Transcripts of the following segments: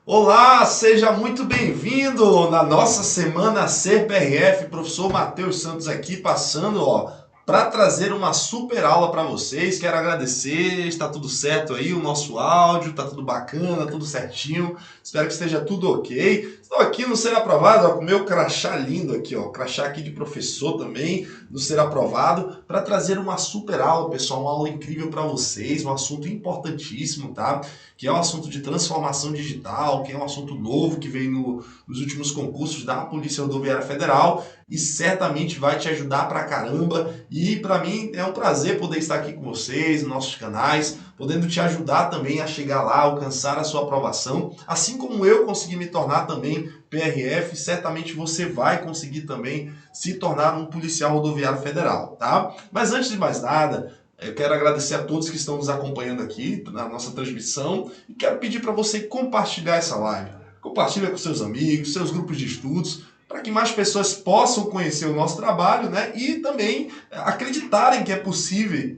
Olá, seja muito bem-vindo na nossa semana CPRF. Professor Matheus Santos aqui passando, para trazer uma super aula para vocês. Quero agradecer, está tudo certo aí, o nosso áudio, está tudo bacana, tudo certinho. Espero que esteja tudo ok. Estou aqui no Ser Aprovado, com o meu crachá lindo aqui, crachá aqui de professor também, no Ser Aprovado, para trazer uma super aula, pessoal, uma aula incrível para vocês, um assunto importantíssimo, tá? Que é o assunto de transformação digital, que é um assunto novo que veio nos últimos concursos da Polícia Rodoviária Federal e certamente vai te ajudar pra caramba. E para mim é um prazer poder estar aqui com vocês, nos nossos canais, podendo te ajudar também a chegar lá, alcançar a sua aprovação. Assim como eu consegui me tornar também PRF, certamente você vai conseguir também se tornar um policial rodoviário federal, tá? Mas antes de mais nada, eu quero agradecer a todos que estão nos acompanhando aqui na nossa transmissão e quero pedir para você compartilhar essa live. Compartilha com seus amigos, seus grupos de estudos, para que mais pessoas possam conhecer o nosso trabalho, né? E também acreditarem que é possível,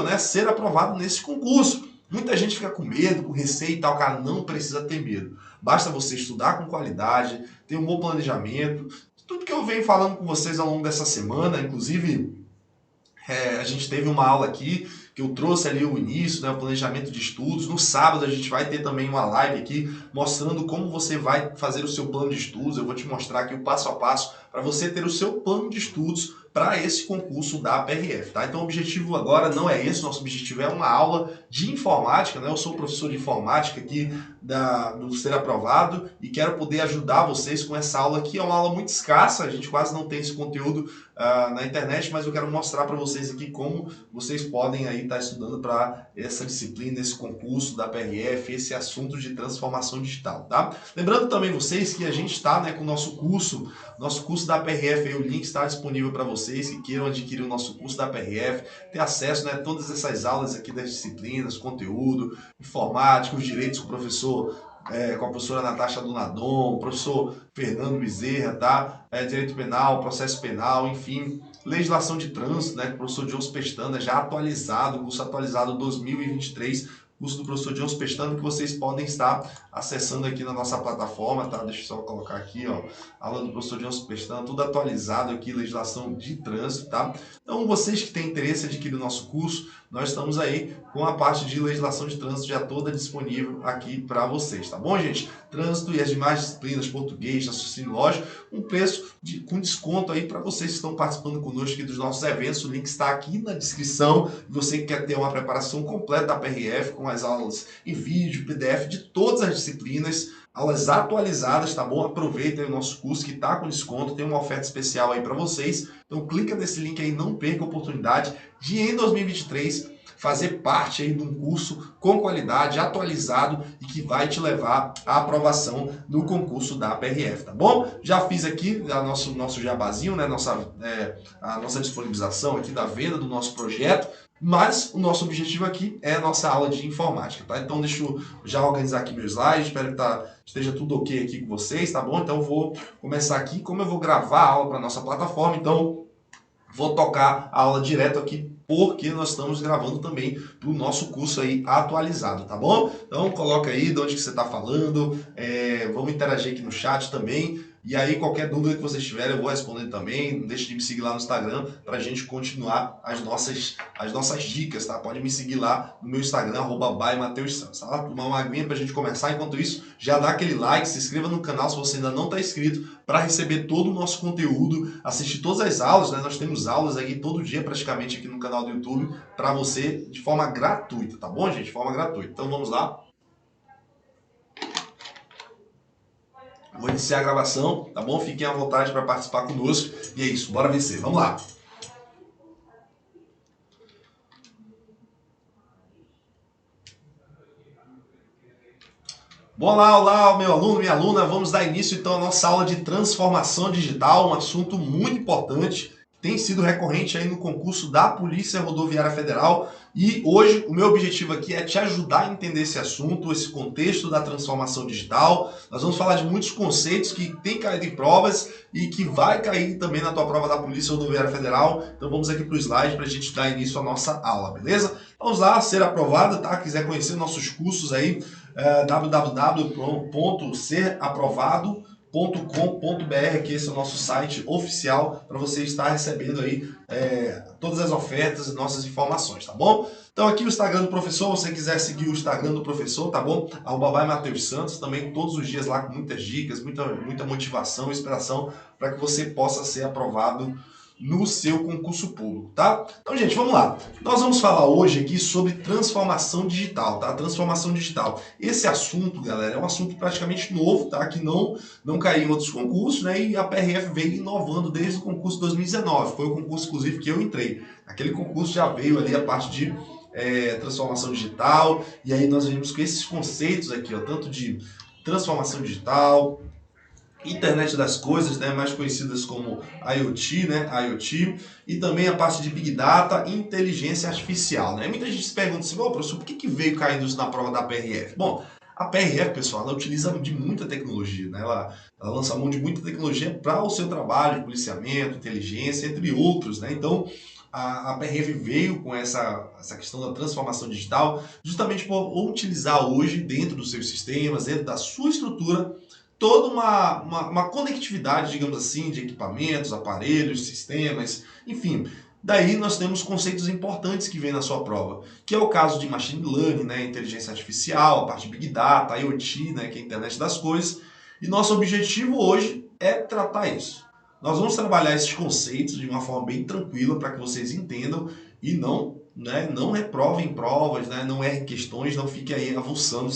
né, ser aprovado nesse concurso. Muita gente fica com medo, com receio e tal, cara, não precisa ter medo. Basta você estudar com qualidade, ter um bom planejamento. Tudo que eu venho falando com vocês ao longo dessa semana, inclusive a gente teve uma aula aqui que eu trouxe ali o início, né, o planejamento de estudos. No sábado a gente vai ter também uma live aqui mostrando como você vai fazer o seu plano de estudos. Eu vou te mostrar aqui o passo a passo para você ter o seu plano de estudos para esse concurso da PRF, tá? Então o objetivo agora não é esse, nosso objetivo é uma aula de informática, né? Eu sou professor de informática aqui do Ser Aprovado e quero poder ajudar vocês com essa aula aqui. É uma aula muito escassa, a gente quase não tem esse conteúdo na internet, mas eu quero mostrar para vocês aqui como vocês podem aí estar estudando para essa disciplina, esse concurso da PRF, esse assunto de transformação digital, tá? Lembrando também vocês que a gente está, né, com o nosso curso da PRF, aí, o link está disponível para vocês que queiram adquirir o nosso curso da PRF, ter acesso, né, a todas essas aulas aqui das disciplinas, conteúdo, informática, os direitos com o professor com a professora Natasha Donadon, o professor Fernando Bezerra, tá? Direito penal, processo penal, enfim, legislação de trânsito, né? Com o professor Jones Pestana, já atualizado, curso atualizado 2023, curso do professor Jones Pestana, que vocês podem estar acessando aqui na nossa plataforma, tá? Deixa eu só colocar aqui, aula do professor Jones Pestana, tudo atualizado aqui, legislação de trânsito, tá? Então, vocês que têm interesse em adquirir o nosso curso, nós estamos aí com a parte de legislação de trânsito já toda disponível aqui para vocês, tá bom, gente? Trânsito e as demais disciplinas, português, raciocínio lógico, um preço com desconto aí para vocês que estão participando conosco aqui dos nossos eventos. O link está aqui na descrição. Você que quer ter uma preparação completa da PRF, com as aulas em vídeo, PDF de todas as disciplinas, aulas atualizadas, tá bom? Aproveita aí o nosso curso que está com desconto, tem uma oferta especial aí para vocês. Então clica nesse link aí, não perca a oportunidade de em 2023 fazer parte aí de um curso com qualidade, atualizado e que vai te levar à aprovação no concurso da PRF, tá bom? Já fiz aqui nosso jabazinho, né? A nossa disponibilização aqui da venda do nosso projeto, mas o nosso objetivo aqui é a nossa aula de informática, tá? Então deixa eu já organizar aqui meu slide, espero que esteja tudo ok aqui com vocês, tá bom? Então eu vou começar aqui, como eu vou gravar a aula para nossa plataforma, então vou tocar a aula direto aqui, porque nós estamos gravando também para o nosso curso aí atualizado, tá bom? Então coloca aí de onde que você está falando, vamos interagir aqui no chat também. E aí, qualquer dúvida que vocês tiverem, eu vou responder também. Não deixe de me seguir lá no Instagram para a gente continuar as nossas dicas, tá? Pode me seguir lá no meu Instagram, @bymateussantos, tá? Tomar uma aguinha para a gente começar. Enquanto isso, já dá aquele like, se inscreva no canal se você ainda não está inscrito, para receber todo o nosso conteúdo, assistir todas as aulas, né? Nós temos aulas aí todo dia praticamente aqui no canal do YouTube para você de forma gratuita, tá bom, gente? De forma gratuita. Então vamos lá. Vou iniciar a gravação, tá bom? Fiquem à vontade para participar conosco. E é isso, bora vencer. Vamos lá. Bom, olá, meu aluno, minha aluna. Vamos dar início então à nossa aula de transformação digital, um assunto muito importante, tem sido recorrente aí no concurso da Polícia Rodoviária Federal. E hoje o meu objetivo aqui é te ajudar a entender esse assunto, esse contexto da transformação digital. Nós vamos falar de muitos conceitos que tem caído em provas e que vai cair também na tua prova da Polícia Rodoviária Federal. Então vamos aqui para o slide para a gente dar início à nossa aula, beleza? Vamos lá, ser aprovado, tá? Quiser conhecer nossos cursos aí, www.seraprovado.com.br, que esse é o nosso site oficial para você estar recebendo aí todas as ofertas e nossas informações, tá bom? Então aqui o Instagram do professor, se você quiser seguir o Instagram do professor, tá bom? @Matheus também todos os dias lá com muitas dicas, muita motivação e inspiração para que você possa ser aprovado no seu concurso público, tá? Então, gente, vamos lá. Nós vamos falar hoje aqui sobre transformação digital, tá? Transformação digital. Esse assunto, galera, é um assunto praticamente novo, tá? Que não caiu em outros concursos, né? E a PRF veio inovando desde o concurso 2019. Foi o concurso, inclusive, que eu entrei. Aquele concurso já veio ali a parte de transformação digital, e aí nós vimos com esses conceitos aqui, ó, tanto de transformação digital, Internet das Coisas, né, mais conhecidas como IoT, né, IoT, e também a parte de Big Data e Inteligência Artificial. Né? Muita gente se pergunta assim, professor, por que veio caindo isso na prova da PRF? Bom, a PRF, pessoal, ela utiliza de muita tecnologia, né? Ela lança mão de muita tecnologia para o seu trabalho de policiamento, inteligência, entre outros. Né? Então, a PRF veio com essa questão da transformação digital justamente por utilizar hoje, dentro dos seus sistemas, dentro da sua estrutura, toda uma conectividade, digamos assim, de equipamentos, aparelhos, sistemas, enfim. Daí nós temos conceitos importantes que vêm na sua prova, que é o caso de Machine Learning, né, inteligência artificial, a parte de Big Data, IoT, né, que é a internet das coisas. E nosso objetivo hoje é tratar isso. Nós vamos trabalhar esses conceitos de uma forma bem tranquila para que vocês entendam e não reprovem provas, né, não errem questões, não fiquem aí avulsando,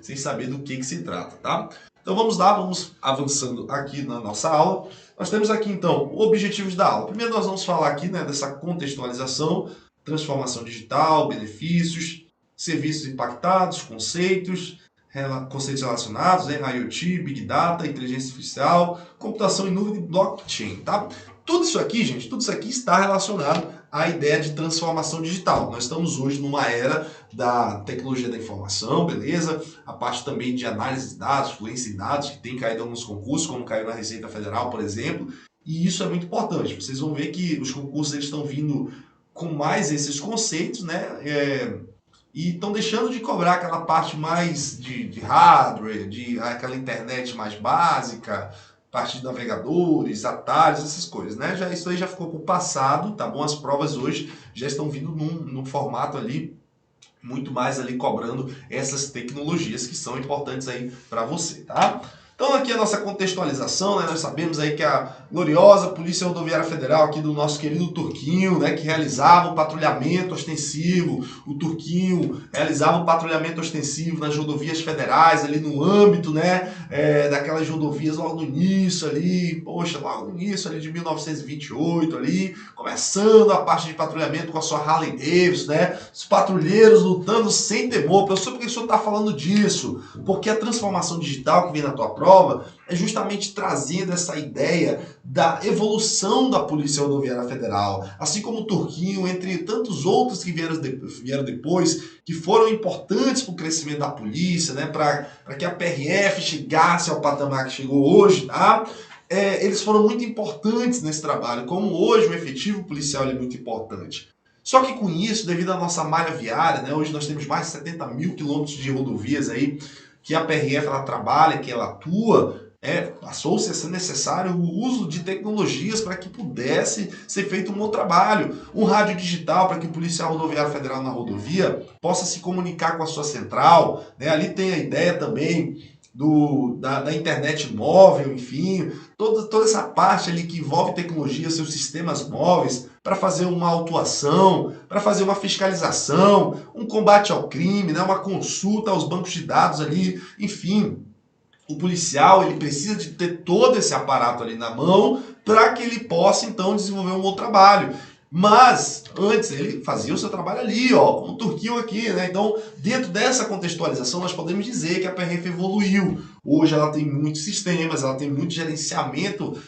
sem saber do que se trata, tá? Então vamos lá, vamos avançando aqui na nossa aula. Nós temos aqui então objetivos da aula. Primeiro nós vamos falar aqui, né, dessa contextualização, transformação digital, benefícios, serviços impactados, conceitos relacionados, né, IoT, Big Data, inteligência artificial, computação em nuvem e blockchain, tá? Tudo isso aqui, gente, tudo isso aqui está relacionado à ideia de transformação digital. Nós estamos hoje numa era da tecnologia da informação, beleza? A parte também de análise de dados, fluência em dados, que tem caído em alguns concursos, como caiu na Receita Federal, por exemplo, e isso é muito importante. Vocês vão ver que os concursos eles estão vindo com mais esses conceitos, né? E estão deixando de cobrar aquela parte mais de hardware, de aquela internet mais básica, parte de navegadores, atalhos, essas coisas, né? Isso aí já ficou para o passado, tá bom? As provas hoje já estão vindo num formato ali, muito mais ali cobrando essas tecnologias que são importantes aí para você, tá? Então aqui a nossa contextualização, né? Nós sabemos aí que a gloriosa Polícia Rodoviária Federal aqui do nosso querido Turquinho, né? Que realizava o patrulhamento ostensivo, o Turquinho realizava o patrulhamento ostensivo nas rodovias federais, ali no âmbito, né? Daquelas rodovias logo no início ali, poxa, logo no início ali de 1928 ali, começando a parte de patrulhamento com a sua Harley Davidson, né? Os patrulheiros lutando sem temor. Professor, por que o senhor está falando disso? Porque a transformação digital que vem na tua prova é justamente trazendo essa ideia da evolução da Polícia Rodoviária Federal, assim como o Turquinho, entre tantos outros que vieram depois, que foram importantes para o crescimento da polícia, né, para que a PRF chegasse ao patamar que chegou hoje, tá? Eles foram muito importantes nesse trabalho, como hoje o efetivo policial é muito importante. Só que com isso, devido à nossa malha viária, né, hoje nós temos mais de 70 mil quilômetros de rodovias aí, que a PRF ela trabalha, que ela atua, passou-se a ser necessário o uso de tecnologias para que pudesse ser feito um bom trabalho. Um rádio digital para que o policial rodoviário federal na rodovia possa se comunicar com a sua central. Né? Ali tem a ideia também da internet móvel, enfim, toda essa parte ali que envolve tecnologia, seus sistemas móveis, para fazer uma autuação, para fazer uma fiscalização, um combate ao crime, né, uma consulta aos bancos de dados ali, enfim. O policial ele precisa de ter todo esse aparato ali na mão para que ele possa, então, desenvolver um bom trabalho. Mas, antes, ele fazia o seu trabalho ali, ó, como o Turquinho aqui, né? Então, dentro dessa contextualização, nós podemos dizer que a PRF evoluiu. Hoje ela tem muitos sistemas, ela tem muito gerenciamento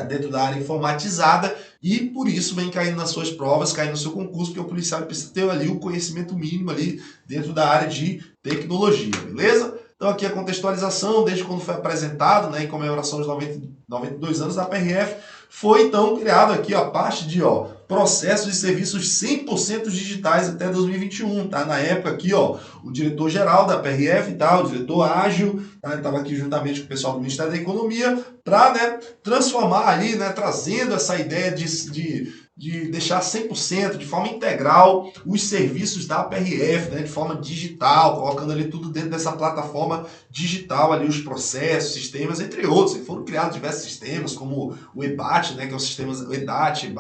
dentro da área informatizada e, por isso, vem caindo nas suas provas, caindo no seu concurso, porque o policial precisa ter ali o conhecimento mínimo ali dentro da área de tecnologia, beleza? Então, aqui a contextualização, desde quando foi apresentado, né, em comemoração aos 92 anos da PRF, foi, então, criado aqui ó, a parte de processos e serviços 100% digitais até 2021, tá? Na época aqui, ó, o diretor-geral da PRF, tá? O diretor ágil, tá? Estava aqui juntamente com o pessoal do Ministério da Economia para, né, transformar ali, né, trazendo essa ideia de deixar 100%, de forma integral, os serviços da PRF, né, de forma digital, colocando ali tudo dentro dessa plataforma digital, ali os processos, sistemas, entre outros. E foram criados diversos sistemas, como o EBAT, né, que é o sistema, o EDAT,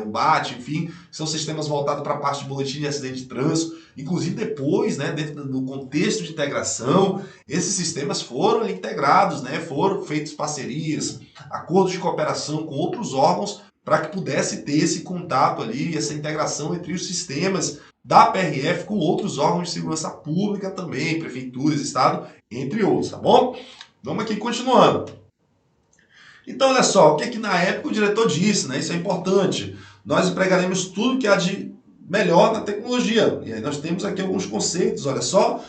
o BAT, enfim, que são sistemas voltados para a parte de boletim de acidente de trânsito. Inclusive depois, né, dentro do contexto de integração, esses sistemas foram ali integrados, né, foram feitas parcerias, acordos de cooperação com outros órgãos, para que pudesse ter esse contato ali, essa integração entre os sistemas da PRF com outros órgãos de segurança pública também, prefeituras, estado, entre outros, tá bom? Vamos aqui continuando. Então, olha só, o que na época o diretor disse, né? Isso é importante. Nós empregaremos tudo que há de melhor na tecnologia. E aí nós temos aqui alguns conceitos, olha só.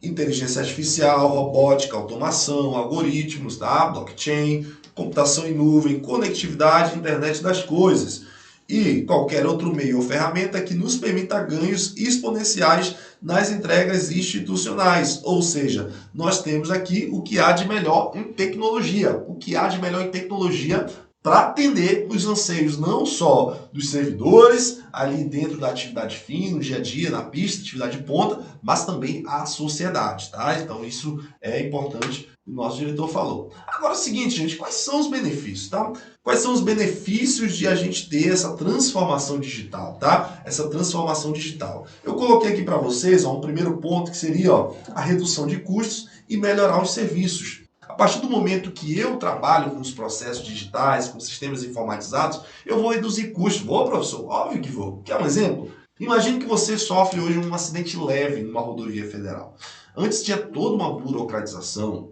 Inteligência artificial, robótica, automação, algoritmos, tá? Blockchain, computação em nuvem, conectividade, internet das coisas e qualquer outro meio ou ferramenta que nos permita ganhos exponenciais nas entregas institucionais. Ou seja, nós temos aqui o que há de melhor em tecnologia, o que há de melhor em tecnologia para atender os anseios não só dos servidores, ali dentro da atividade fim, no dia a dia, na pista, atividade de ponta, mas também a sociedade, tá? Então isso é importante, o nosso diretor falou. Agora é o seguinte, gente, quais são os benefícios, tá? Quais são os benefícios de a gente ter essa transformação digital, tá? Essa transformação digital. Eu coloquei aqui para vocês, ó, um primeiro ponto que seria, ó, a redução de custos e melhorar os serviços. A partir do momento que eu trabalho com os processos digitais, com sistemas informatizados, eu vou reduzir custos. Vou, professor? Óbvio que vou. Quer um exemplo? Imagine que você sofre hoje um acidente leve numa rodovia federal. Antes tinha toda uma burocratização.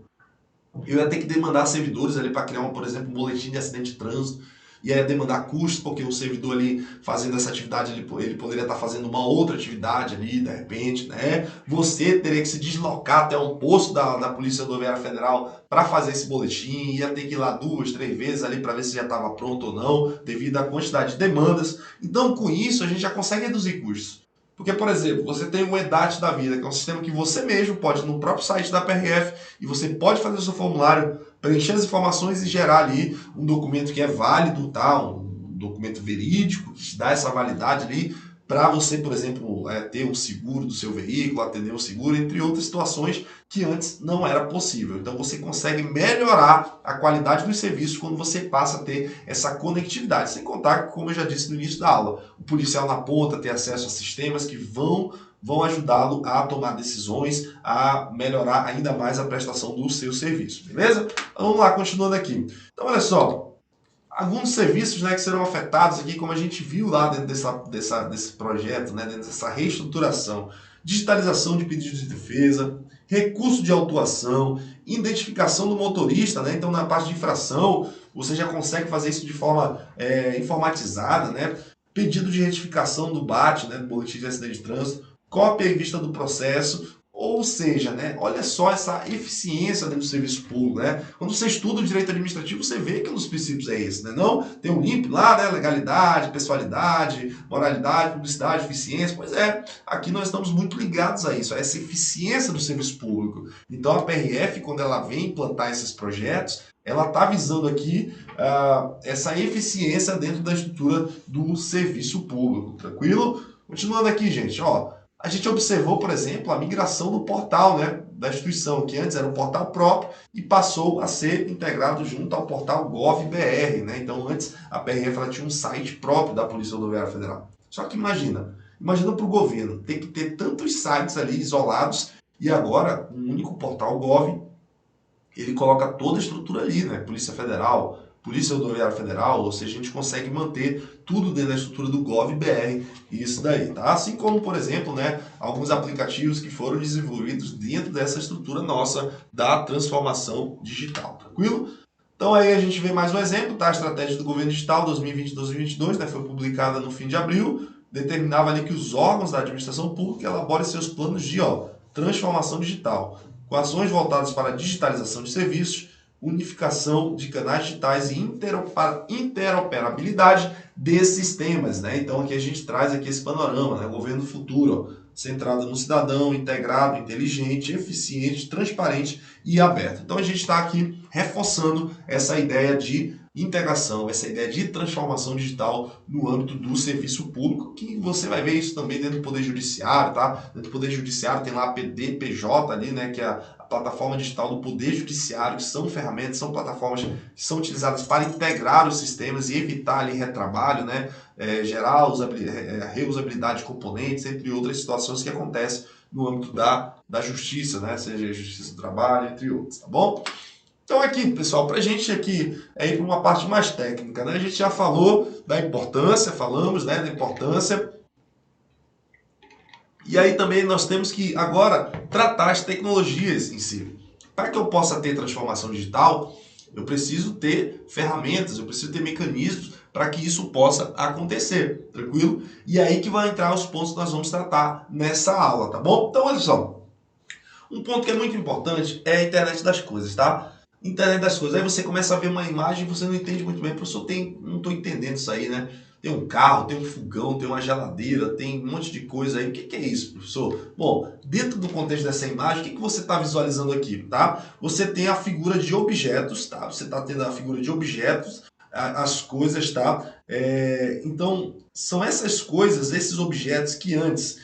Eu ia ter que demandar servidores ali para criar, por exemplo, um boletim de acidente de trânsito. Ia demandar custos, porque o servidor ali fazendo essa atividade, ele poderia estar fazendo uma outra atividade ali, de repente, né? Você teria que se deslocar até um posto da Polícia Rodoviária Federal para fazer esse boletim, ia ter que ir lá 2, 3 vezes ali para ver se já estava pronto ou não, devido à quantidade de demandas. Então, com isso, a gente já consegue reduzir custos. Porque, por exemplo, você tem o EDAT da vida, que é um sistema que você mesmo pode, no próprio site da PRF, e você pode fazer o seu formulário, preencher as informações e gerar ali um documento que é válido, tá? Um documento verídico, que te dá essa validade ali, para você, por exemplo, ter um seguro do seu veículo, atender um seguro, entre outras situações que antes não era possível. Então você consegue melhorar a qualidade dos serviços quando você passa a ter essa conectividade. Sem contar que, como eu já disse no início da aula, o policial na ponta tem acesso a sistemas que vão ajudá-lo a tomar decisões, a melhorar ainda mais a prestação do seu serviço, beleza? Vamos lá, continuando aqui. Então, olha só. Alguns serviços, né, que serão afetados aqui, como a gente viu lá dentro desse projeto, né, dentro dessa reestruturação, digitalização de pedidos de defesa, recurso de autuação, identificação do motorista, né, então na parte de infração você já consegue fazer isso de forma informatizada, né, pedido de retificação do BAT, né, do Boletim de Acidente de Trânsito, cópia em vista do processo. Ou seja, né, olha só essa eficiência dentro do serviço público, né? Quando você estuda o direito administrativo, você vê que um dos princípios é esse, né? Não tem um LIMP lá, né? Legalidade, pessoalidade, moralidade, publicidade, eficiência. Pois é, aqui nós estamos muito ligados a isso, a essa eficiência do serviço público. Então a PRF, quando ela vem implantar esses projetos, ela está visando aqui essa eficiência dentro da estrutura do serviço público, tranquilo? Continuando aqui, gente, ó. A gente observou, por exemplo, a migração do portal, né, da instituição, que antes era um portal próprio e passou a ser integrado junto ao portal Gov.br, né? Então, antes a PRF ela tinha um site próprio da Polícia Rodoviária Federal. Só que imagina para o governo ter que ter tantos sites ali isolados e agora um único portal Gov, ele coloca toda a estrutura ali, né? Polícia Federal, Polícia Rodoviária Federal, ou seja, a gente consegue manter tudo dentro da estrutura do Gov.br, isso daí, tá? Assim como, por exemplo, né, alguns aplicativos que foram desenvolvidos dentro dessa estrutura nossa da transformação digital, tranquilo? Então aí a gente vê mais um exemplo, tá? A estratégia do governo digital 2020-2022, né, foi publicada no fim de abril, determinava ali que os órgãos da administração pública elaborem seus planos de transformação digital, com ações voltadas para a digitalização de serviços, unificação de canais digitais e interoperabilidade de sistemas, né? Então aqui a gente traz aqui esse panorama, né? Governo futuro, ó, centrado no cidadão, integrado, inteligente, eficiente, transparente e aberto. Então a gente está aqui reforçando essa ideia de integração, essa ideia de transformação digital no âmbito do serviço público, que você vai ver isso também dentro do Poder Judiciário, tá? Dentro do Poder Judiciário tem lá a PDPJ ali, né, que é a plataforma digital do Poder Judiciário, que são ferramentas, são plataformas que são utilizadas para integrar os sistemas e evitar ali retrabalho, né, gerar reusabilidade de componentes, entre outras situações que acontecem no âmbito da justiça, né, seja a justiça do trabalho, entre outros, tá bom? Então aqui, pessoal, para a gente aqui ir para uma parte mais técnica, né? A gente já falou da importância, falamos, né, da importância. E aí também nós temos que agora tratar as tecnologias em si. Para que eu possa ter transformação digital, eu preciso ter ferramentas, eu preciso ter mecanismos para que isso possa acontecer, tranquilo? E aí que vai entrar os pontos que nós vamos tratar nessa aula, tá bom? Então, olha só, um ponto que é muito importante é a internet das coisas, tá? Internet das coisas. Aí você começa a ver uma imagem e você não entende muito bem. Professor, não estou entendendo isso aí, né? Tem um carro, tem um fogão, tem uma geladeira, tem um monte de coisa aí. O que é isso, professor? Bom, dentro do contexto dessa imagem, o que você está visualizando aqui, tá? Você tem a figura de objetos, tá? Você está tendo a figura de objetos, as coisas, tá? Então, são essas coisas, esses objetos que antes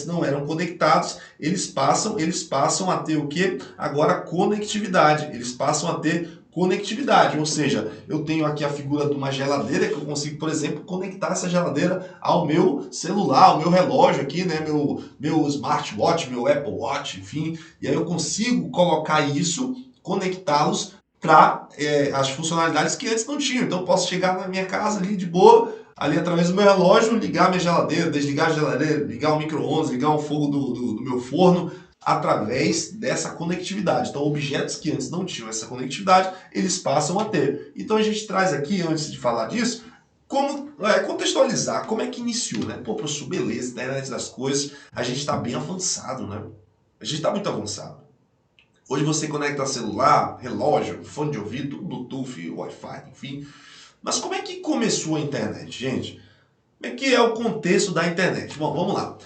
não eram conectados, eles passam a ter o quê? Agora conectividade. Eles passam a ter conectividade, ou seja, eu tenho aqui a figura de uma geladeira que eu consigo, por exemplo, conectar essa geladeira ao meu celular, ao meu relógio aqui, né, meu smartwatch, meu Apple Watch, enfim, e aí eu consigo colocar isso, conectá-los para as funcionalidades que antes não tinham. Então eu posso chegar na minha casa ali de boa, ali através do meu relógio, ligar minha geladeira, desligar a geladeira, ligar o micro-ondas, ligar o fogo do meu forno, através dessa conectividade. Então, objetos que antes não tinham essa conectividade, eles passam a ter. Então, a gente traz aqui, antes de falar disso, como contextualizar, como é que iniciou, né? Pô, professor, beleza, internet das coisas, a gente está bem avançado, né? A gente está muito avançado. Hoje você conecta celular, relógio, fone de ouvido, Bluetooth, Wi-Fi, enfim. Mas como é que começou a internet, gente? Como é que é o contexto da internet? Bom, vamos lá.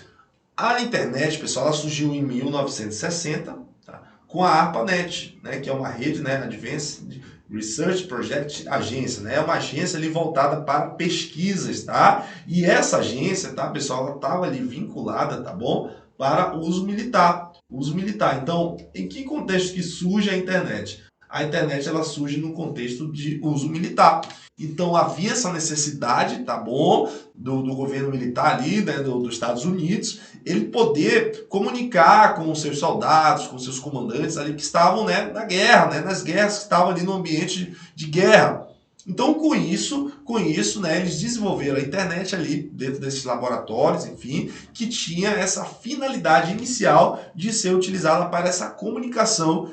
A internet, pessoal, ela surgiu em 1960, tá? Com a ARPANET, né, que é uma rede, né, Advanced Research Project Agência, né, é uma agência ali voltada para pesquisas, tá? E essa agência, tá, pessoal, ela estava ali vinculada, tá bom, para uso militar. Uso militar. Então, em que contexto que surge a internet? A internet ela surge no contexto de uso militar. Então havia essa necessidade, tá bom, do governo militar ali, né, dos Estados Unidos, ele poder comunicar com os seus soldados, com os seus comandantes ali que estavam, né, na guerra, né, nas guerras que estavam ali no ambiente de guerra. Então com isso, né, eles desenvolveram a internet ali dentro desses laboratórios, enfim, que tinha essa finalidade inicial de ser utilizada para essa comunicação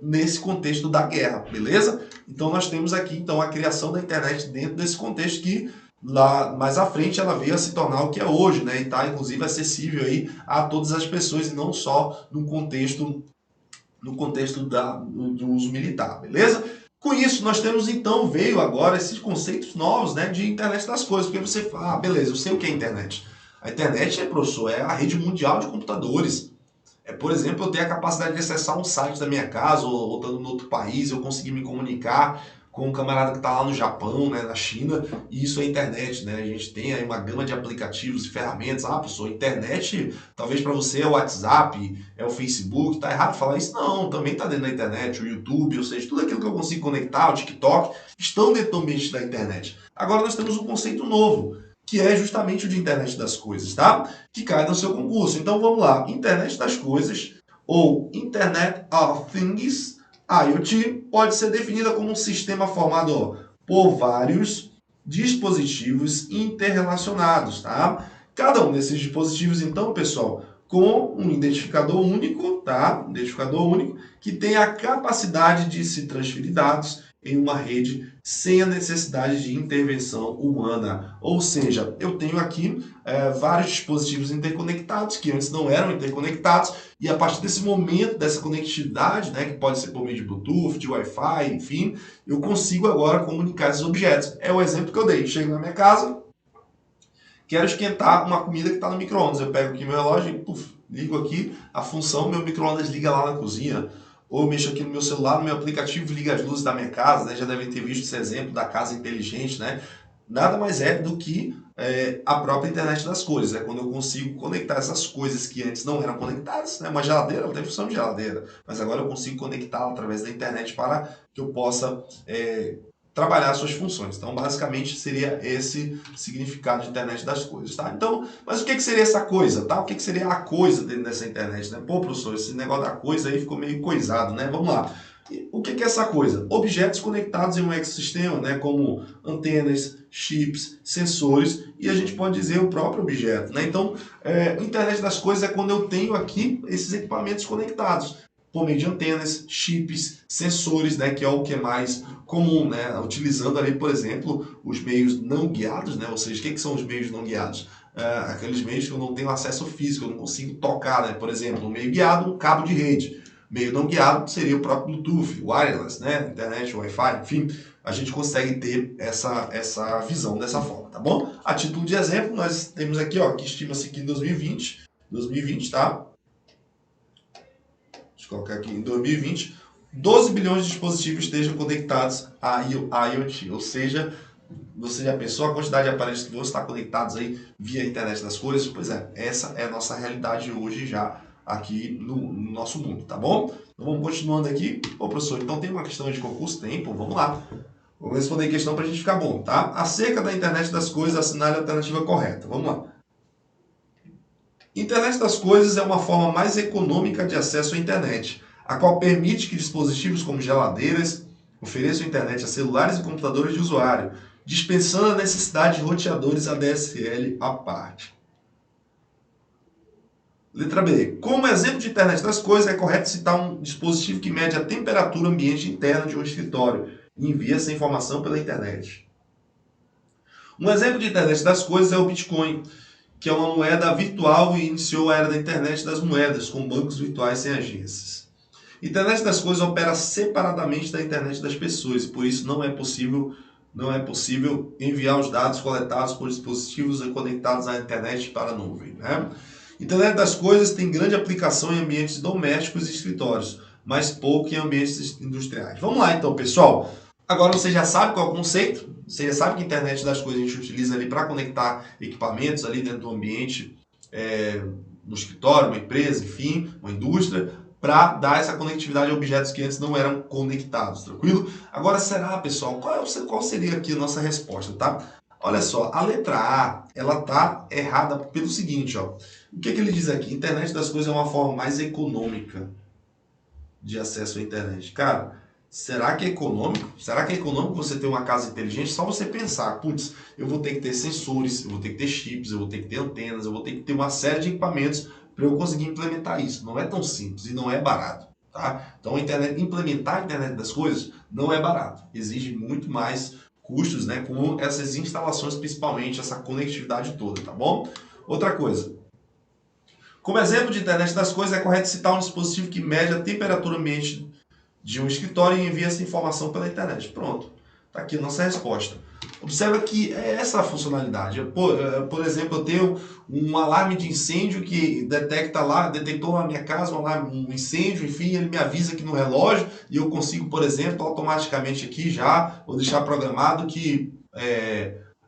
nesse contexto da guerra, beleza? Então nós temos aqui então a criação da internet dentro desse contexto que lá mais à frente ela veio a se tornar o que é hoje, né? E está inclusive acessível aí a todas as pessoas e não só no contexto do uso militar, beleza? Com isso nós temos então veio agora esses conceitos novos, né, de internet das coisas, porque você fala, ah, beleza, eu sei o que é internet. A internet professor, é a rede mundial de computadores. Por exemplo, eu ter a capacidade de acessar um site da minha casa ou estando em outro país, eu conseguir me comunicar com um camarada que está lá no Japão, né, na China, e isso é internet, né? A gente tem aí uma gama de aplicativos e ferramentas. Ah, pessoal, internet, talvez para você é o WhatsApp, é o Facebook, tá errado falar isso? Não, também está dentro da internet, o YouTube, ou seja, tudo aquilo que eu consigo conectar, o TikTok, estão dentro do ambiente da internet. Agora nós temos um conceito novo, que é justamente o de internet das coisas, tá? Que cai no seu concurso. Então vamos lá, internet das coisas ou Internet of Things, IoT, pode ser definida como um sistema formado por vários dispositivos interrelacionados, tá? Cada um desses dispositivos, então, pessoal, com um identificador único, tá? Um identificador único que tem a capacidade de se transferir dados em uma rede sem a necessidade de intervenção humana. Ou seja, eu tenho aqui vários dispositivos interconectados que antes não eram interconectados e a partir desse momento, dessa conectividade, né, que pode ser por meio de Bluetooth, de Wi-Fi, enfim, eu consigo agora comunicar esses objetos. É o exemplo que eu dei. Chego na minha casa, quero esquentar uma comida que está no micro-ondas. Eu pego aqui meu relógio e ligo aqui a função, meu micro-ondas liga lá na cozinha. Ou eu mexo aqui no meu celular, no meu aplicativo, liga as luzes da minha casa, né? Já devem ter visto esse exemplo da casa inteligente, né? Nada mais é do que a própria internet das coisas. É quando eu consigo conectar essas coisas que antes não eram conectadas, né? Uma geladeira, ela tem função de geladeira, mas agora eu consigo conectá-la através da internet para que eu possa trabalhar suas funções. Então, basicamente, seria esse significado de internet das coisas, tá? Então, mas o que seria essa coisa, tá? O que seria a coisa dentro dessa internet, né? Pô, professor, esse negócio da coisa aí ficou meio coisado, né? Vamos lá. O que é essa coisa? Objetos conectados em um ecossistema, né? Como antenas, chips, sensores, e a gente pode dizer o próprio objeto, né? Então, internet das coisas é quando eu tenho aqui esses equipamentos conectados por meio de antenas, chips, sensores, né, que é o que é mais comum, né, utilizando ali, por exemplo, os meios não guiados, né, ou seja, o que são os meios não guiados? Aqueles meios que eu não tenho acesso físico, eu não consigo tocar, né, por exemplo, um meio guiado, um cabo de rede. Meio não guiado seria o próprio Bluetooth, wireless, né, internet, Wi-Fi, enfim, a gente consegue ter essa visão dessa forma, tá bom? A título de exemplo, nós temos aqui, ó, que estima-se que em 2020, tá? Deixa eu colocar aqui, em 2020, 12 bilhões de dispositivos estejam conectados à IoT, ou seja, você já pensou a quantidade de aparelhos que vão estar conectados aí via internet das coisas? Pois é, essa é a nossa realidade hoje já aqui no nosso mundo, tá bom? Então vamos continuando aqui. Ô professor, então tem uma questão de concurso? Tem, pô, vamos lá. Vamos responder a questão para a gente ficar bom, tá? Acerca da internet das coisas, assinale a alternativa correta. Vamos lá. Internet das coisas é uma forma mais econômica de acesso à internet, a qual permite que dispositivos como geladeiras ofereçam internet a celulares e computadores de usuário, dispensando a necessidade de roteadores ADSL à parte. Letra B. Como exemplo de internet das coisas, é correto citar um dispositivo que mede a temperatura ambiente interna de um escritório e envia essa informação pela internet. Um exemplo de internet das coisas é o Bitcoin, que é uma moeda virtual e iniciou a era da internet das moedas, com bancos virtuais sem agências. Internet das coisas opera separadamente da internet das pessoas, e por isso não é possível enviar os dados coletados por dispositivos conectados à internet para a nuvem, né? Internet das coisas tem grande aplicação em ambientes domésticos e escritórios, mas pouco em ambientes industriais. Vamos lá então, pessoal. Agora você já sabe qual é o conceito, você já sabe que a internet das coisas a gente utiliza ali para conectar equipamentos ali dentro do ambiente, no escritório, uma empresa, enfim, uma indústria, para dar essa conectividade a objetos que antes não eram conectados, tranquilo? Agora será, pessoal, qual seria aqui a nossa resposta, tá? Olha só, a letra A, ela tá errada pelo seguinte, ó. O que ele diz aqui? Internet das coisas é uma forma mais econômica de acesso à internet. Cara, será que é econômico? Será que é econômico você ter uma casa inteligente? Só você pensar, putz, eu vou ter que ter sensores, eu vou ter que ter chips, eu vou ter que ter antenas, eu vou ter que ter uma série de equipamentos para eu conseguir implementar isso. Não é tão simples e não é barato, tá? Então, implementar a internet das coisas não é barato. Exige muito mais custos, né, com essas instalações, principalmente essa conectividade toda, tá bom? Outra coisa, como exemplo de internet das coisas, é correto citar um dispositivo que mede a temperatura ambiente de um escritório e envia essa informação pela internet. Pronto, está aqui a nossa resposta. Observa que é essa a funcionalidade. Por exemplo, eu tenho um alarme de incêndio que detectou na minha casa um incêndio, enfim, ele me avisa aqui no relógio e eu consigo, por exemplo, automaticamente aqui já, vou deixar programado que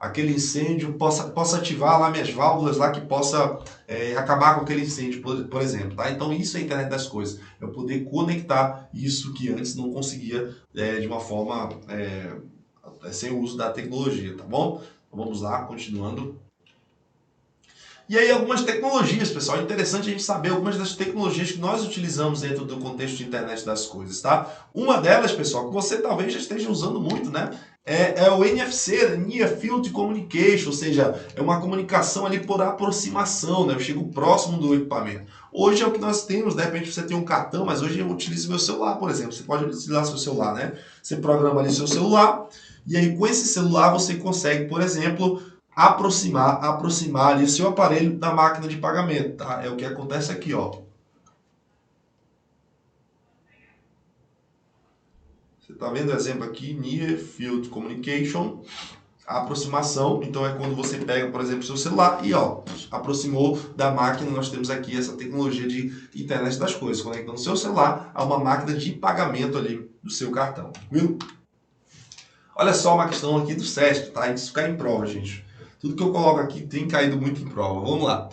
aquele incêndio possa ativar lá minhas válvulas lá que possa acabar com aquele incêndio, por exemplo. Tá? Então isso é a internet das coisas. Eu poder conectar isso que antes não conseguia de uma forma sem o uso da tecnologia, tá bom? Então, vamos lá, continuando. E aí algumas tecnologias, pessoal, é interessante a gente saber algumas das tecnologias que nós utilizamos dentro do contexto de internet das coisas, tá? Uma delas, pessoal, que você talvez já esteja usando muito, né? É o NFC, Near Field Communication, ou seja, é uma comunicação ali por aproximação, né? Eu chego próximo do equipamento. Hoje é o que nós temos, de repente você tem um cartão, mas hoje eu utilizo meu celular, por exemplo. Você pode utilizar seu celular, né? Você programa ali seu celular, e aí com esse celular você consegue, por exemplo, aproximar ali o seu aparelho da máquina de pagamento, tá? É o que acontece aqui, ó. Você está vendo o exemplo aqui, Near Field Communication, a aproximação. Então é quando você pega, por exemplo, seu celular e ó, aproximou da máquina. Nós temos aqui essa tecnologia de internet das coisas, conectando o seu celular a uma máquina de pagamento ali do seu cartão, viu? Olha só uma questão aqui do SESC, tá? Isso cai em prova, gente. Tudo que eu coloco aqui tem caído muito em prova. Vamos lá.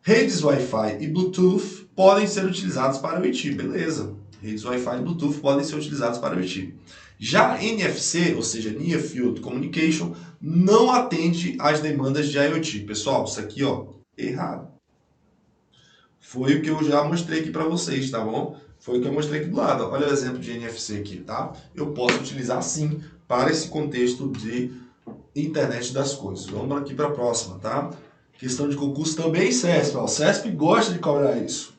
Redes Wi-Fi e Bluetooth podem ser utilizados para o IoT, beleza. Redes Wi-Fi e Bluetooth podem ser utilizados para o IoT. Já NFC, ou seja, Near Field Communication, não atende às demandas de IoT. Pessoal, isso aqui, ó, errado. Foi o que eu já mostrei aqui para vocês, tá bom? Foi o que eu mostrei aqui do lado. Olha o exemplo de NFC aqui, tá? Eu posso utilizar sim para esse contexto de internet das coisas. Vamos aqui para a próxima, tá? Questão de concurso também CESP. O CESP gosta de cobrar isso.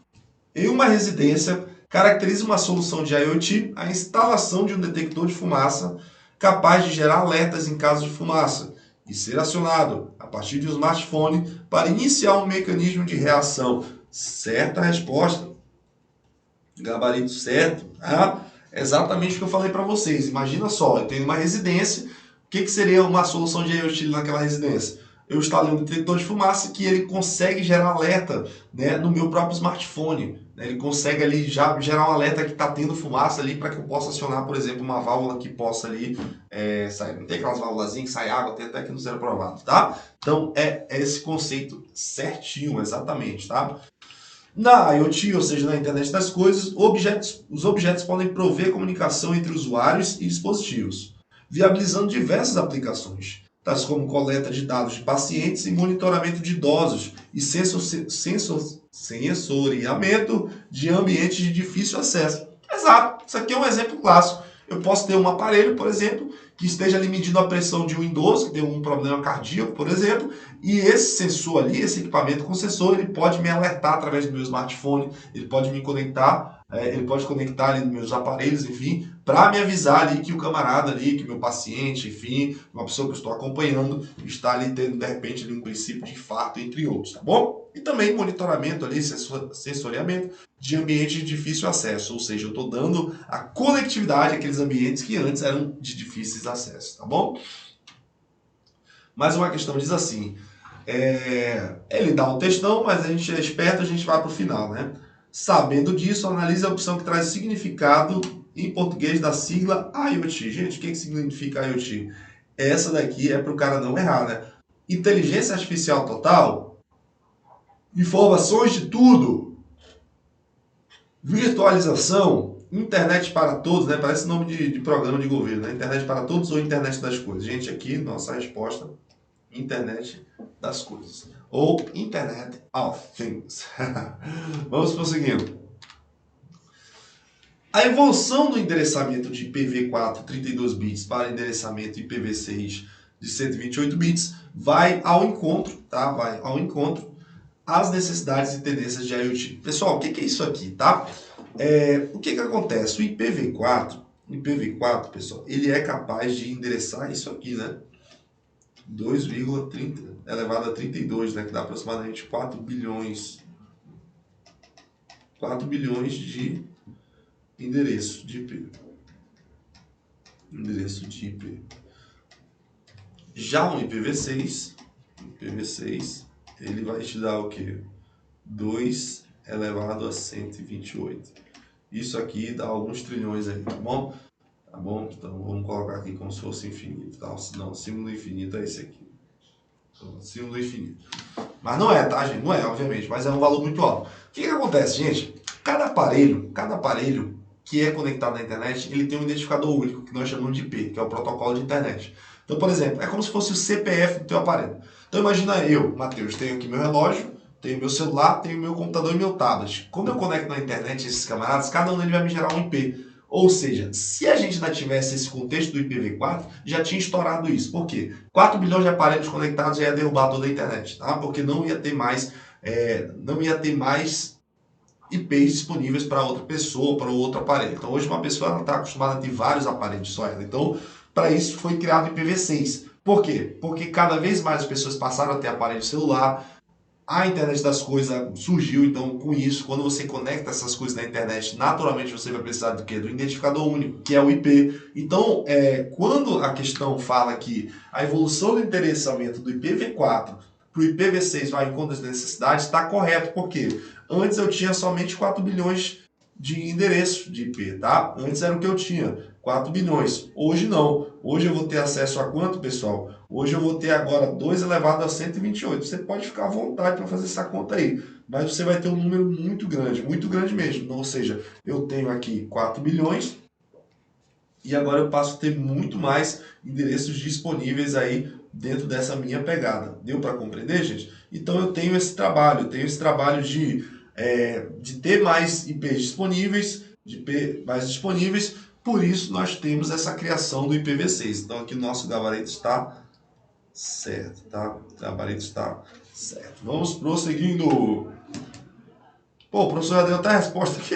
Em uma residência, caracteriza uma solução de IoT a instalação de um detector de fumaça capaz de gerar alertas em caso de fumaça e ser acionado a partir de um smartphone para iniciar um mecanismo de reação. Certa resposta. Gabarito certo. Tá? Exatamente o que eu falei para vocês. Imagina só, eu tenho uma residência. O que seria uma solução de IoT naquela residência? Eu instalei um detector de fumaça que ele consegue gerar alerta, né, no meu próprio smartphone. Né? Ele consegue ali já gerar um alerta que está tendo fumaça ali para que eu possa acionar, por exemplo, uma válvula que possa ali sair. Não tem aquelas válvulazinhas que sai água, tem até que não ser aprovado, tá? Então é esse conceito certinho, exatamente, tá? Na IoT, ou seja, na internet das coisas, os objetos podem prover comunicação entre usuários e dispositivos, viabilizando diversas aplicações, tais como coleta de dados de pacientes e monitoramento de idosos e sensoriamento de ambientes de difícil acesso. Exato, isso aqui é um exemplo clássico. Eu posso ter um aparelho, por exemplo, que esteja ali medindo a pressão de um idoso, que tem um problema cardíaco, por exemplo, e esse sensor ali, esse equipamento com sensor, ele pode me alertar através do meu smartphone, ele pode me conectar, ele pode conectar ali nos meus aparelhos, enfim, para me avisar ali que o camarada ali, que o meu paciente, enfim, uma pessoa que eu estou acompanhando, está ali tendo, de repente, ali um princípio de infarto, entre outros, tá bom? E também monitoramento ali, sensoriamento de ambiente de difícil acesso, ou seja, eu estou dando a conectividade àqueles ambientes que antes eram de difíceis acesso, tá bom? Mais uma questão diz assim, ele dá um textão, mas a gente é esperto, a gente vai para o final, né? Sabendo disso, analise a opção que traz significado em português da sigla IoT. Gente, o que significa IoT? Essa daqui é para o cara não errar, né? Inteligência artificial total, informações de tudo, virtualização, internet para todos, né? Parece nome de programa de governo, né? Internet para todos ou internet das coisas. Gente, aqui, nossa resposta, internet das coisas. Ou Internet of Things. Vamos prosseguindo. A evolução do endereçamento de IPv4 32 bits para endereçamento IPv6 de 128 bits vai ao encontro, tá? Vai ao encontro às necessidades e tendências de IoT. Pessoal, o que é isso aqui, tá? O que acontece? O IPv4, pessoal, ele é capaz de endereçar isso aqui, né? 2,30 elevado a 32, né? Que dá aproximadamente 4 bilhões de endereço de IP. Endereço de IP. Já um IPv6, ele vai te dar o quê? 2 elevado a 128. Isso aqui dá alguns trilhões aí, tá bom? Tá bom? Então vamos colocar aqui como se fosse infinito, tá? Não, símbolo do infinito é esse aqui. Então, símbolo do infinito. Mas não é, tá, gente? Não é, obviamente, mas é um valor muito alto. O que acontece, gente? Cada aparelho que é conectado na internet, ele tem um identificador único, que nós chamamos de IP, que é o protocolo de internet. Então, por exemplo, é como se fosse o CPF do teu aparelho. Então imagina eu, Matheus, tenho aqui meu relógio, tenho meu celular, tenho meu computador e meu tablet. Quando eu conecto na internet esses camaradas, cada um deles vai me gerar um IP. Ou seja, se a gente ainda tivesse esse contexto do IPv4, já tinha estourado isso. Por quê? 4 bilhões de aparelhos conectados já ia derrubar toda a internet, tá? Porque não ia ter mais, IPs disponíveis para outra pessoa, para outro aparelho. Então hoje uma pessoa está acostumada a ter vários aparelhos só ela. Então, para isso foi criado o IPv6. Por quê? Porque cada vez mais as pessoas passaram a ter aparelho celular, a internet das coisas surgiu, então com isso, quando você conecta essas coisas na internet, naturalmente você vai precisar do quê? Do identificador único, que é o IP. Então, quando a questão fala que a evolução do endereçamento do IPv4 para o IPv6 vai em conta das necessidades, está correto, porque antes eu tinha somente 4 bilhões de endereços de IP, tá? Antes era o que eu tinha, 4 bilhões. Hoje não. Hoje eu vou ter acesso a quanto, pessoal? Hoje eu vou ter agora 2 elevado a 128. Você pode ficar à vontade para fazer essa conta aí, mas você vai ter um número muito grande mesmo. Ou seja, eu tenho aqui 4 bilhões e agora eu passo a ter muito mais endereços disponíveis aí dentro dessa minha pegada. Deu para compreender, gente? Então eu tenho esse trabalho, de ter mais IPs disponíveis, por isso nós temos essa criação do IPv6. Então aqui o nosso gabarito está certo, tá? O gabarito está certo. Vamos prosseguindo. Pô, o professor já deu até a resposta aqui.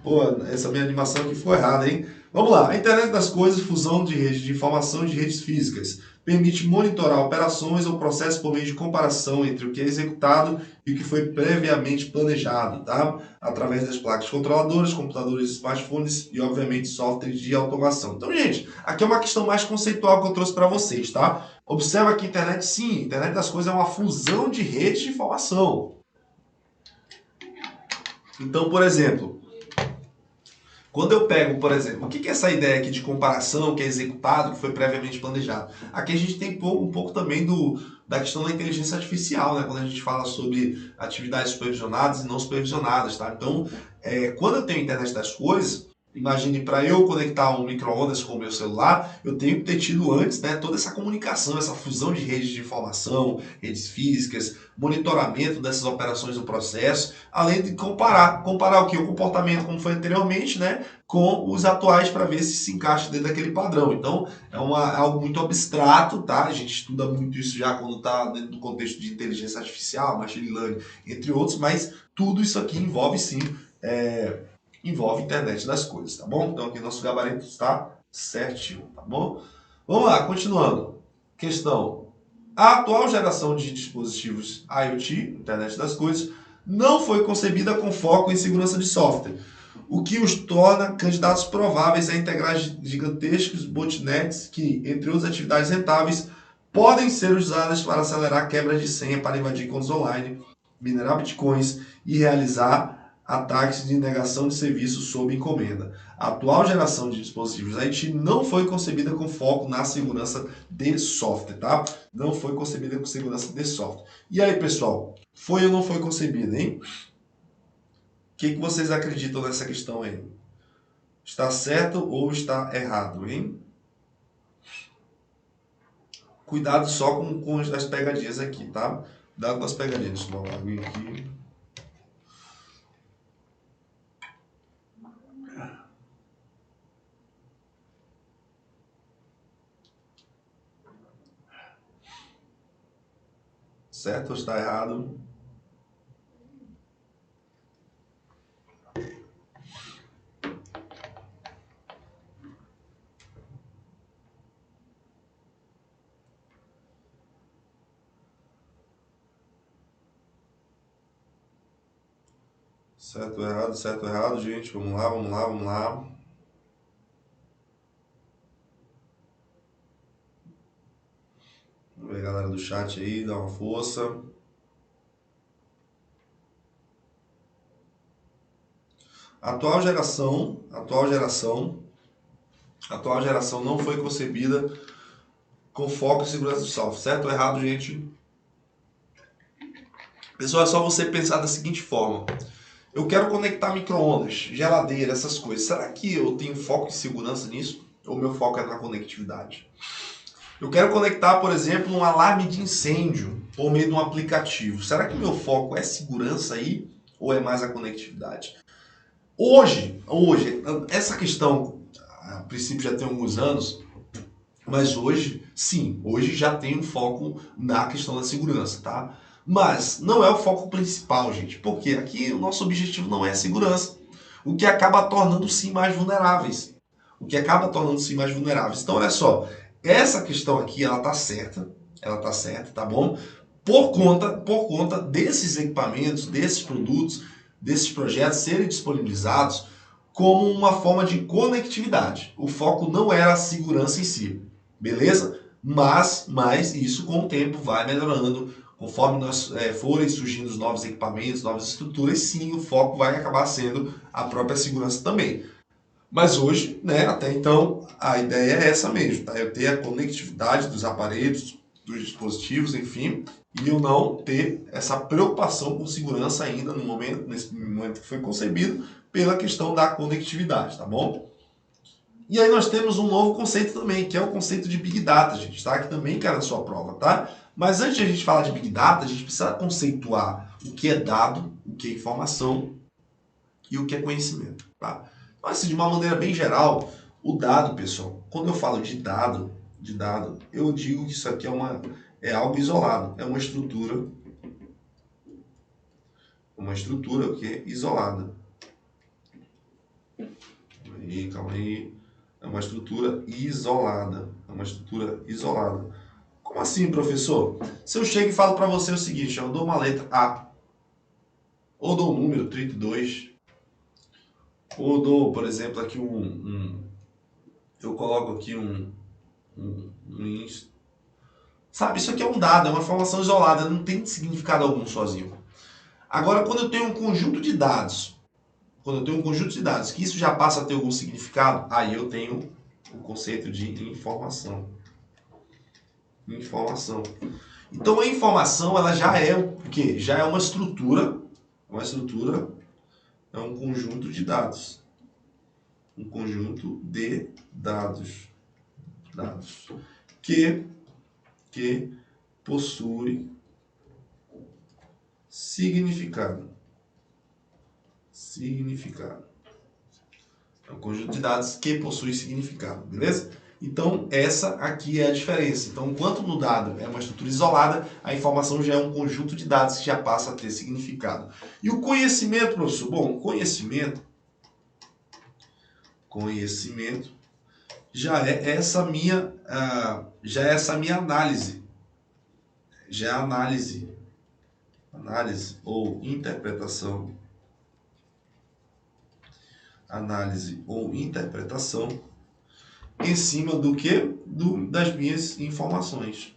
Pô, essa minha animação aqui foi errada, hein? Vamos lá. A internet das coisas, fusão de redes de informação e de redes físicas, permite monitorar operações ou processos por meio de comparação entre o que é executado e o que foi previamente planejado, tá? Através das placas controladoras, computadores, smartphones e, obviamente, softwares de automação. Então, gente, aqui é uma questão mais conceitual que eu trouxe para vocês, tá? Observa que a internet, sim, a internet das coisas é uma fusão de redes de informação. Então, por exemplo, quando eu pego, por exemplo, o que é essa ideia aqui de comparação, que é executado, que foi previamente planejado? Aqui a gente tem um pouco também da questão da inteligência artificial, né? Quando a gente fala sobre atividades supervisionadas e não supervisionadas, tá? Então, quando eu tenho a internet das coisas, imagine, para eu conectar um micro-ondas com o meu celular, eu tenho que ter tido antes, né, toda essa comunicação, essa fusão de redes de informação, redes físicas, monitoramento dessas operações do processo, além de comparar o que? O comportamento, como foi anteriormente, né, com os atuais para ver se encaixa dentro daquele padrão. Então, é algo muito abstrato, tá? A gente estuda muito isso já quando está dentro do contexto de inteligência artificial, machine learning, entre outros, mas tudo isso aqui envolve sim, envolve internet das coisas, tá bom? Então aqui nosso gabarito está certinho, tá bom? Vamos lá, continuando. Questão. A atual geração de dispositivos IoT, internet das coisas, não foi concebida com foco em segurança de software, o que os torna candidatos prováveis a integrar gigantescos botnets que, entre outras atividades rentáveis, podem ser usadas para acelerar quebras de senha para invadir contas online, minerar bitcoins e realizar ataques de negação de serviços sob encomenda. A atual geração de dispositivos IT não foi concebida com foco na segurança de software, tá? Não foi concebida com segurança de software. E aí, pessoal, foi ou não foi concebida, hein? O que vocês acreditam nessa questão aí? Está certo ou está errado, hein? Cuidado só com as pegadinhas aqui, tá? Cuidado com as pegadinhas. Deixa eu tomar uma aguinha aqui. Certo ou está errado? Certo ou errado, gente? Vamos lá, vamos lá, vamos lá. Vamos ver a galera do chat aí, dá uma força. Atual geração não foi concebida com foco em segurança do software. Certo ou errado, gente? Pessoal, é só você pensar da seguinte forma. Eu quero conectar micro-ondas, geladeira, essas coisas. Será que eu tenho foco em segurança nisso? Ou meu foco é na conectividade? Eu quero conectar, por exemplo, um alarme de incêndio por meio de um aplicativo. Será que o meu foco é segurança aí ou é mais a conectividade? Hoje, essa questão, a princípio já tem alguns anos, mas hoje, sim, hoje já tem um foco na questão da segurança, tá? Mas não é o foco principal, gente, porque aqui o nosso objetivo não é a segurança, o que acaba tornando sim mais vulneráveis. O que acaba tornando sim mais vulneráveis. Então, olha só, essa questão aqui, ela tá certa, tá bom? Por conta desses equipamentos, desses produtos, desses projetos serem disponibilizados como uma forma de conectividade. O foco não era a segurança em si, beleza? Mas isso com o tempo vai melhorando, conforme nós forem surgindo os novos equipamentos, novas estruturas, sim, o foco vai acabar sendo a própria segurança também. Mas hoje, né, até então, a ideia é essa mesmo, tá? Eu ter a conectividade dos aparelhos, dos dispositivos, enfim, e eu não ter essa preocupação com segurança ainda no momento, nesse momento que foi concebido, pela questão da conectividade, tá bom? E aí nós temos um novo conceito também, que é o conceito de Big Data, gente, tá? Que também cai na sua prova, tá? Mas antes de a gente falar de Big Data, a gente precisa conceituar o que é dado, o que é informação e o que é conhecimento, tá? Mas assim, de uma maneira bem geral, o dado, pessoal, quando eu falo de dado, eu digo que isso aqui é algo isolado, é uma estrutura que é isolada. Calma aí. É uma estrutura isolada. É uma estrutura isolada. Como assim, professor? Se eu chego e falo para você o seguinte, eu dou uma letra A, ou dou um número 32, ou dou, por exemplo, aqui eu coloco aqui sabe, isso aqui é um dado, é uma informação isolada, não tem significado algum sozinho. Agora, quando eu tenho um conjunto de dados, que isso já passa a ter algum significado, aí eu tenho o conceito de informação. Então a informação, ela já é o quê? Já é uma estrutura, é um conjunto de dados. Um conjunto de dados que possui significado. É um conjunto de dados que possui significado, beleza? Então, essa aqui é a diferença. Então, enquanto no dado é uma estrutura isolada, a informação já é um conjunto de dados que já passa a ter significado. E o conhecimento, professor? Bom, conhecimento já é essa minha análise. Já é análise ou interpretação. Análise ou interpretação em cima do que? Das minhas informações.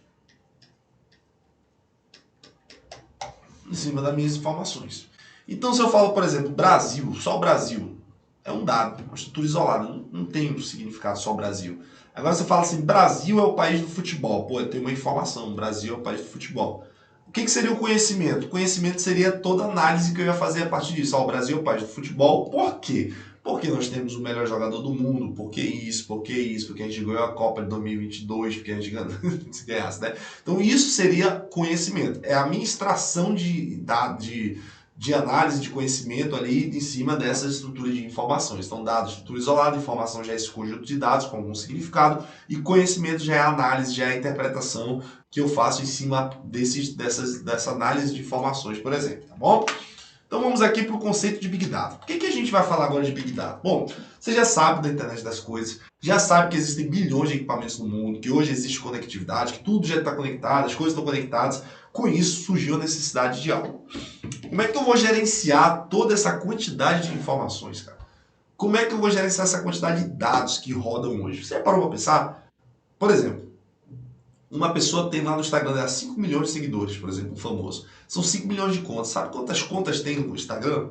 Em cima das minhas informações. Então, se eu falo, por exemplo, Brasil, só o Brasil, é um dado, uma estrutura isolada, não tem um significado só o Brasil. Agora você fala assim, Brasil é o país do futebol. Pô, eu tenho uma informação, Brasil é o país do futebol. O que seria o conhecimento? O conhecimento seria toda a análise que eu ia fazer a partir disso. O Brasil é o país do futebol, por quê? Porque nós temos o melhor jogador do mundo, porque porque a gente ganhou a Copa de 2022, porque a gente ganhasse, né? Então isso seria conhecimento. É a minha extração de análise de conhecimento ali em cima dessa estrutura de informações. Então, dados, estrutura isolada, informação já é esse conjunto de dados com algum significado, e conhecimento já é a análise, já é a interpretação que eu faço em cima dessa análise de informações, por exemplo, tá bom? Então vamos aqui para o conceito de Big Data. Por que a gente vai falar agora de Big Data? Bom, você já sabe da internet das coisas, já sabe que existem bilhões de equipamentos no mundo, que hoje existe conectividade, que tudo já está conectado, as coisas estão conectadas. Com isso surgiu a necessidade de algo. Como é que eu vou gerenciar toda essa quantidade de informações, cara? Como é que eu vou gerenciar essa quantidade de dados que rodam hoje? Você parou para pensar? Por exemplo, uma pessoa tem lá no Instagram dela 5 milhões de seguidores, por exemplo, um famoso. São 5 milhões de contas. Sabe quantas contas tem no Instagram?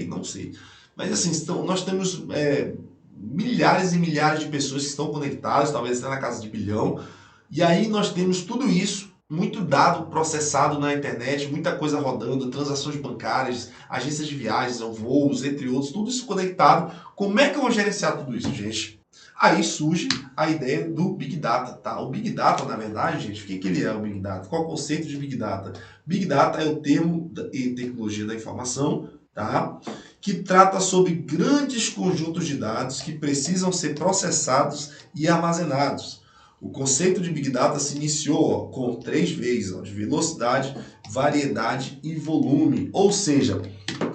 Não sei. Mas assim, nós temos milhares e milhares de pessoas que estão conectadas, talvez até na casa de bilhão. E aí nós temos tudo isso, muito dado processado na internet, muita coisa rodando, transações bancárias, agências de viagens, voos, entre outros, tudo isso conectado. Como é que eu vou gerenciar tudo isso, gente? Aí surge a ideia do Big Data, tá? O Big Data, na verdade, gente, o que ele é o Big Data? Qual é o conceito de Big Data? Big Data é o termo em tecnologia da informação, tá? Que trata sobre grandes conjuntos de dados que precisam ser processados e armazenados. O conceito de Big Data se iniciou com 3 vezes, de velocidade, variedade e volume. Ou seja,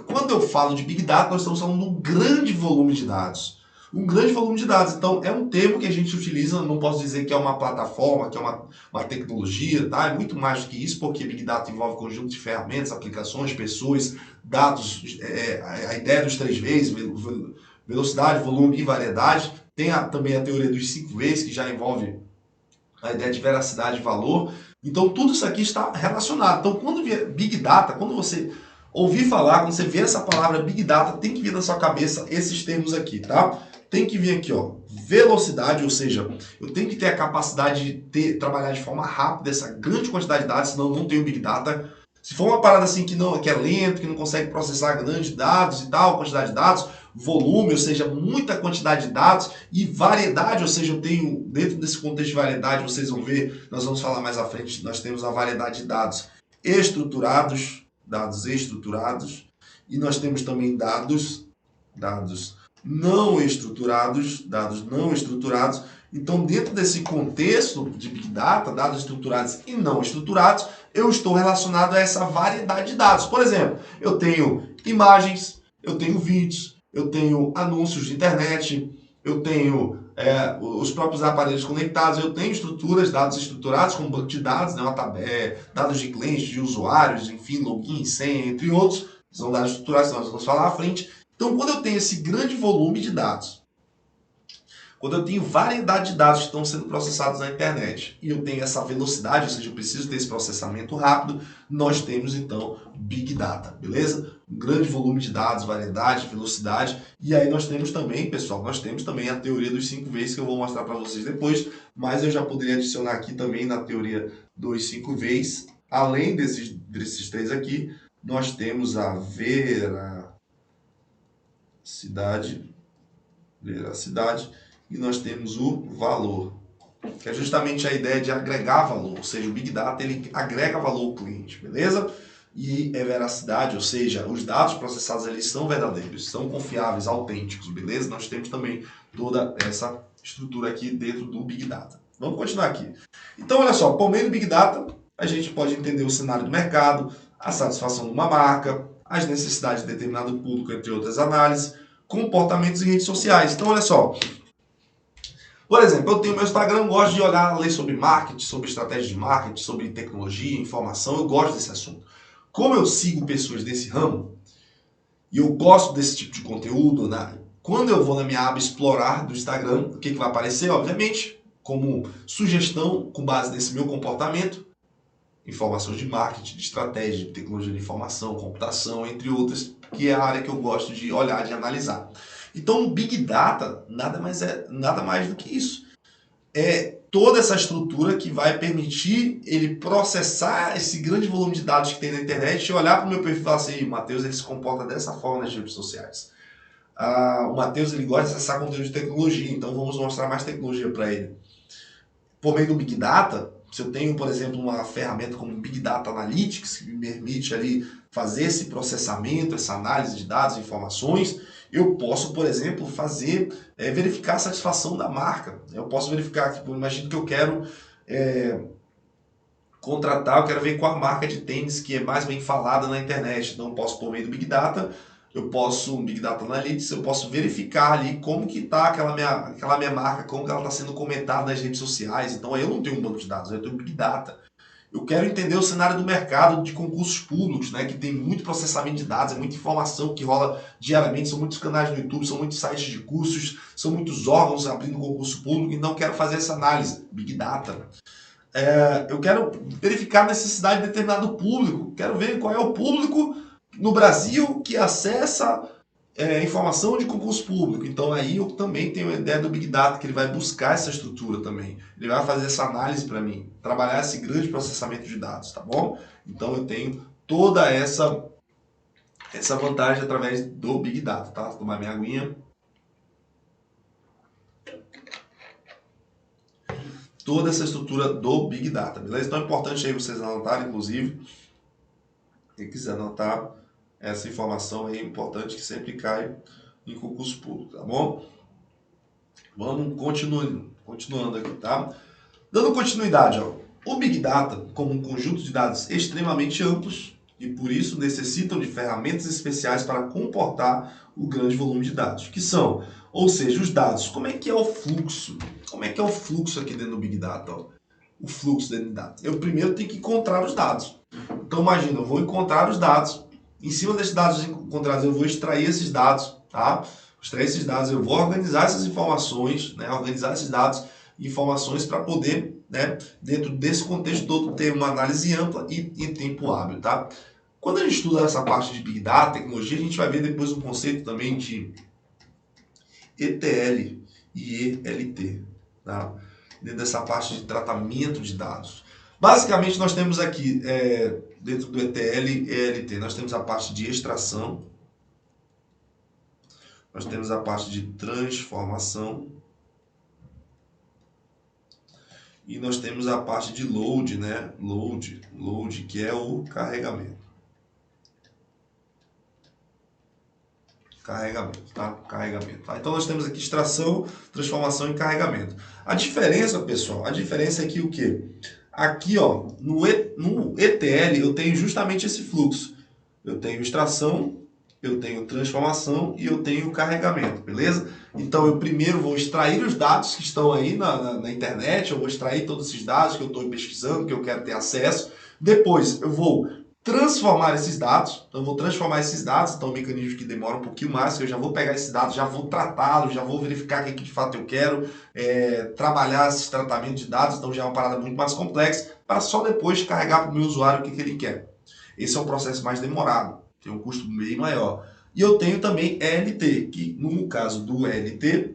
quando eu falo de Big Data, nós estamos falando de um grande volume de dados. Um grande volume de dados. Então, é um termo que a gente utiliza, não posso dizer que é uma plataforma, que é uma tecnologia, tá? É muito mais do que isso, porque Big Data envolve conjunto de ferramentas, aplicações, pessoas, dados, a ideia dos 3 vezes, velocidade, volume e variedade. Tem também a teoria dos 5 vezes, que já envolve a ideia de veracidade e valor. Então, tudo isso aqui está relacionado. Então, quando vier Big Data, quando você ouvir falar, quando você ver essa palavra Big Data, tem que vir na sua cabeça esses termos aqui, tá? Tem que vir aqui, ó, velocidade, ou seja, eu tenho que ter a capacidade de trabalhar de forma rápida essa grande quantidade de dados, senão eu não tenho Big Data. Se for uma parada assim que é lento, que não consegue processar grandes dados e tal, quantidade de dados, volume, ou seja, muita quantidade de dados, e variedade, ou seja, eu tenho, dentro desse contexto de variedade, vocês vão ver, nós vamos falar mais à frente, nós temos a variedade de dados estruturados, e nós temos também dados não estruturados, Então, dentro desse contexto de Big Data, dados estruturados e não estruturados, eu estou relacionado a essa variedade de dados. Por exemplo, eu tenho imagens, eu tenho vídeos, eu tenho anúncios de internet, eu tenho os próprios aparelhos conectados, eu tenho estruturas, dados estruturados, como banco de dados, né, dados de clientes, de usuários, enfim, login, senha, entre outros. São dados estruturados, nós vamos falar à frente. Então, quando eu tenho esse grande volume de dados, quando eu tenho variedade de dados que estão sendo processados na internet e eu tenho essa velocidade, ou seja, eu preciso ter esse processamento rápido, nós temos então Big Data, beleza? Um grande volume de dados, variedade, velocidade. E aí nós temos também, pessoal, nós temos também a teoria dos 5 vezes que eu vou mostrar para vocês depois, mas eu já poderia adicionar aqui também na teoria dos 5 vezes, além desses 3 aqui, nós temos a veracidade, e nós temos o valor, que é justamente a ideia de agregar valor, ou seja, o Big Data ele agrega valor ao cliente, beleza? E é veracidade, ou seja, os dados processados ali são verdadeiros, são confiáveis, autênticos, beleza? Nós temos também toda essa estrutura aqui dentro do Big Data. Vamos continuar aqui. Então, olha só, por meio do Big Data, a gente pode entender o cenário do mercado, a satisfação de uma marca, as necessidades de determinado público, entre outras análises, comportamentos em redes sociais. Então, olha só, por exemplo, eu tenho meu Instagram, gosto de olhar, ler sobre marketing, sobre estratégia de marketing, sobre tecnologia, informação, eu gosto desse assunto. Como eu sigo pessoas desse ramo, e eu gosto desse tipo de conteúdo, né? Quando eu vou na minha aba explorar do Instagram, o que vai aparecer? Obviamente, como sugestão, com base nesse meu comportamento, informações de marketing, de estratégia, de tecnologia de informação, computação, entre outras, que é a área que eu gosto de olhar, de analisar. Então, o Big Data nada mais do que isso. É toda essa estrutura que vai permitir ele processar esse grande volume de dados que tem na internet e olhar para o meu perfil e falar assim, o Matheus ele se comporta dessa forma nas redes sociais. O Matheus ele gosta de acessar conteúdo de tecnologia, então vamos mostrar mais tecnologia para ele. Por meio do Big Data, se eu tenho, por exemplo, uma ferramenta como Big Data Analytics, que me permite ali fazer esse processamento, essa análise de dados e informações, eu posso, por exemplo, verificar a satisfação da marca. Eu posso verificar, tipo, imagino que eu quero contratar, eu quero ver qual a marca de tênis que é mais bem falada na internet. Então, eu posso, por meio do Big Data, Big Data Analytics, eu posso verificar ali como que está aquela minha marca, como que ela está sendo comentada nas redes sociais. Então, aí eu não tenho um banco de dados, eu tenho Big Data. Eu quero entender o cenário do mercado de concursos públicos, né, que tem muito processamento de dados, é muita informação que rola diariamente, são muitos canais no YouTube, são muitos sites de cursos, são muitos órgãos abrindo concurso público, então eu quero fazer essa análise, Big Data. Eu quero verificar a necessidade de determinado público, quero ver qual é o público no Brasil que acessa informação de concurso público. Então aí eu também tenho a ideia do Big Data, que ele vai buscar essa estrutura também. Ele vai fazer essa análise para mim, trabalhar esse grande processamento de dados, tá bom? Então eu tenho toda essa vantagem através do Big Data, tá? Vou tomar minha aguinha. toda essa estrutura do Big Data, beleza? Então é importante aí vocês anotarem, inclusive, quem quiser anotar essa informação aí, é importante que sempre cai em concurso público, tá bom? Vamos continuando aqui, tá? Dando continuidade, ó, o Big Data, como um conjunto de dados extremamente amplos, e por isso necessitam de ferramentas especiais para comportar o grande volume de dados, que são, ou seja, os dados. Como é que é o fluxo? Como é que é o fluxo aqui dentro do Big Data? Ó? O fluxo dentro do dados. Eu primeiro tenho que encontrar os dados. Então imagina, eu vou encontrar os dados. Em cima desses dados encontrados, eu vou extrair esses dados, tá? Extrair esses dados, eu vou organizar essas informações, né? Organizar esses dados e informações para poder, né, dentro desse contexto todo, ter uma análise ampla e em tempo hábil, tá? Quando a gente estuda essa parte de Big Data, tecnologia, a gente vai ver depois um conceito também de ETL e ELT, tá? Dentro dessa parte de tratamento de dados. Basicamente, nós temos aqui, dentro do ETL e ELT, nós temos a parte de extração, nós temos a parte de transformação e nós temos a parte de load, né? Load, que é o carregamento. Carregamento, tá? Carregamento. Tá? Então nós temos aqui extração, transformação e carregamento. A diferença, pessoal, a diferença é que o quê? Aqui, ó, no ETL eu tenho justamente esse fluxo. Eu tenho extração, eu tenho transformação e eu tenho carregamento, beleza? Então eu primeiro vou extrair os dados que estão aí na internet, eu vou extrair todos esses dados que eu estou pesquisando, que eu quero ter acesso. Depois eu vou transformar esses dados, então eu vou transformar esses dados, então é um mecanismo que demora um pouquinho mais, que eu já vou pegar esses dados, já vou tratá-los, já vou verificar o que de fato eu quero, trabalhar esse tratamento de dados, então já é uma parada muito mais complexa, para só depois carregar para o meu usuário o que ele quer. Esse é um processo mais demorado, tem um custo bem maior. E eu tenho também ELT, que no caso do ELT, deixa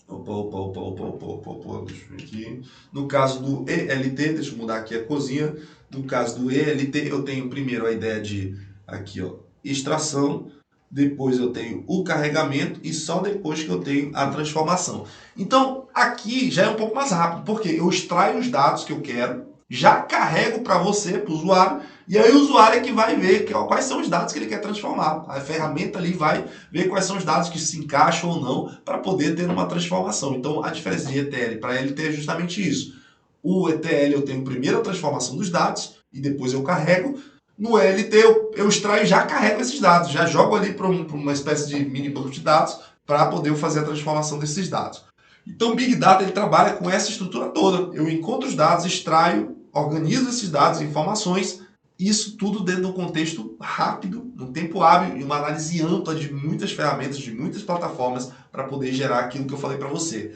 eu ver aqui. No caso do ELT, deixa eu mudar aqui a cozinha. No caso do ELT, eu tenho primeiro a ideia de aqui, ó, extração, depois eu tenho o carregamento e só depois que eu tenho a transformação. Então, aqui já é um pouco mais rápido, porque eu extraio os dados que eu quero, já carrego para você, para o usuário, e aí o usuário é que vai ver quais são os dados que ele quer transformar. A ferramenta ali vai ver quais são os dados que se encaixam ou não para poder ter uma transformação. Então, a diferença de ETL para ELT é justamente isso. O ETL eu tenho primeiro a transformação dos dados e depois eu carrego. No ELT eu extraio e já carrego esses dados, já jogo ali para uma espécie de mini banco de dados para poder fazer a transformação desses dados. Então, o Big Data ele trabalha com essa estrutura toda. Eu encontro os dados, extraio, organizo esses dados e informações, isso tudo dentro de um contexto rápido, no tempo hábil e uma análise ampla de muitas ferramentas, de muitas plataformas para poder gerar aquilo que eu falei para você.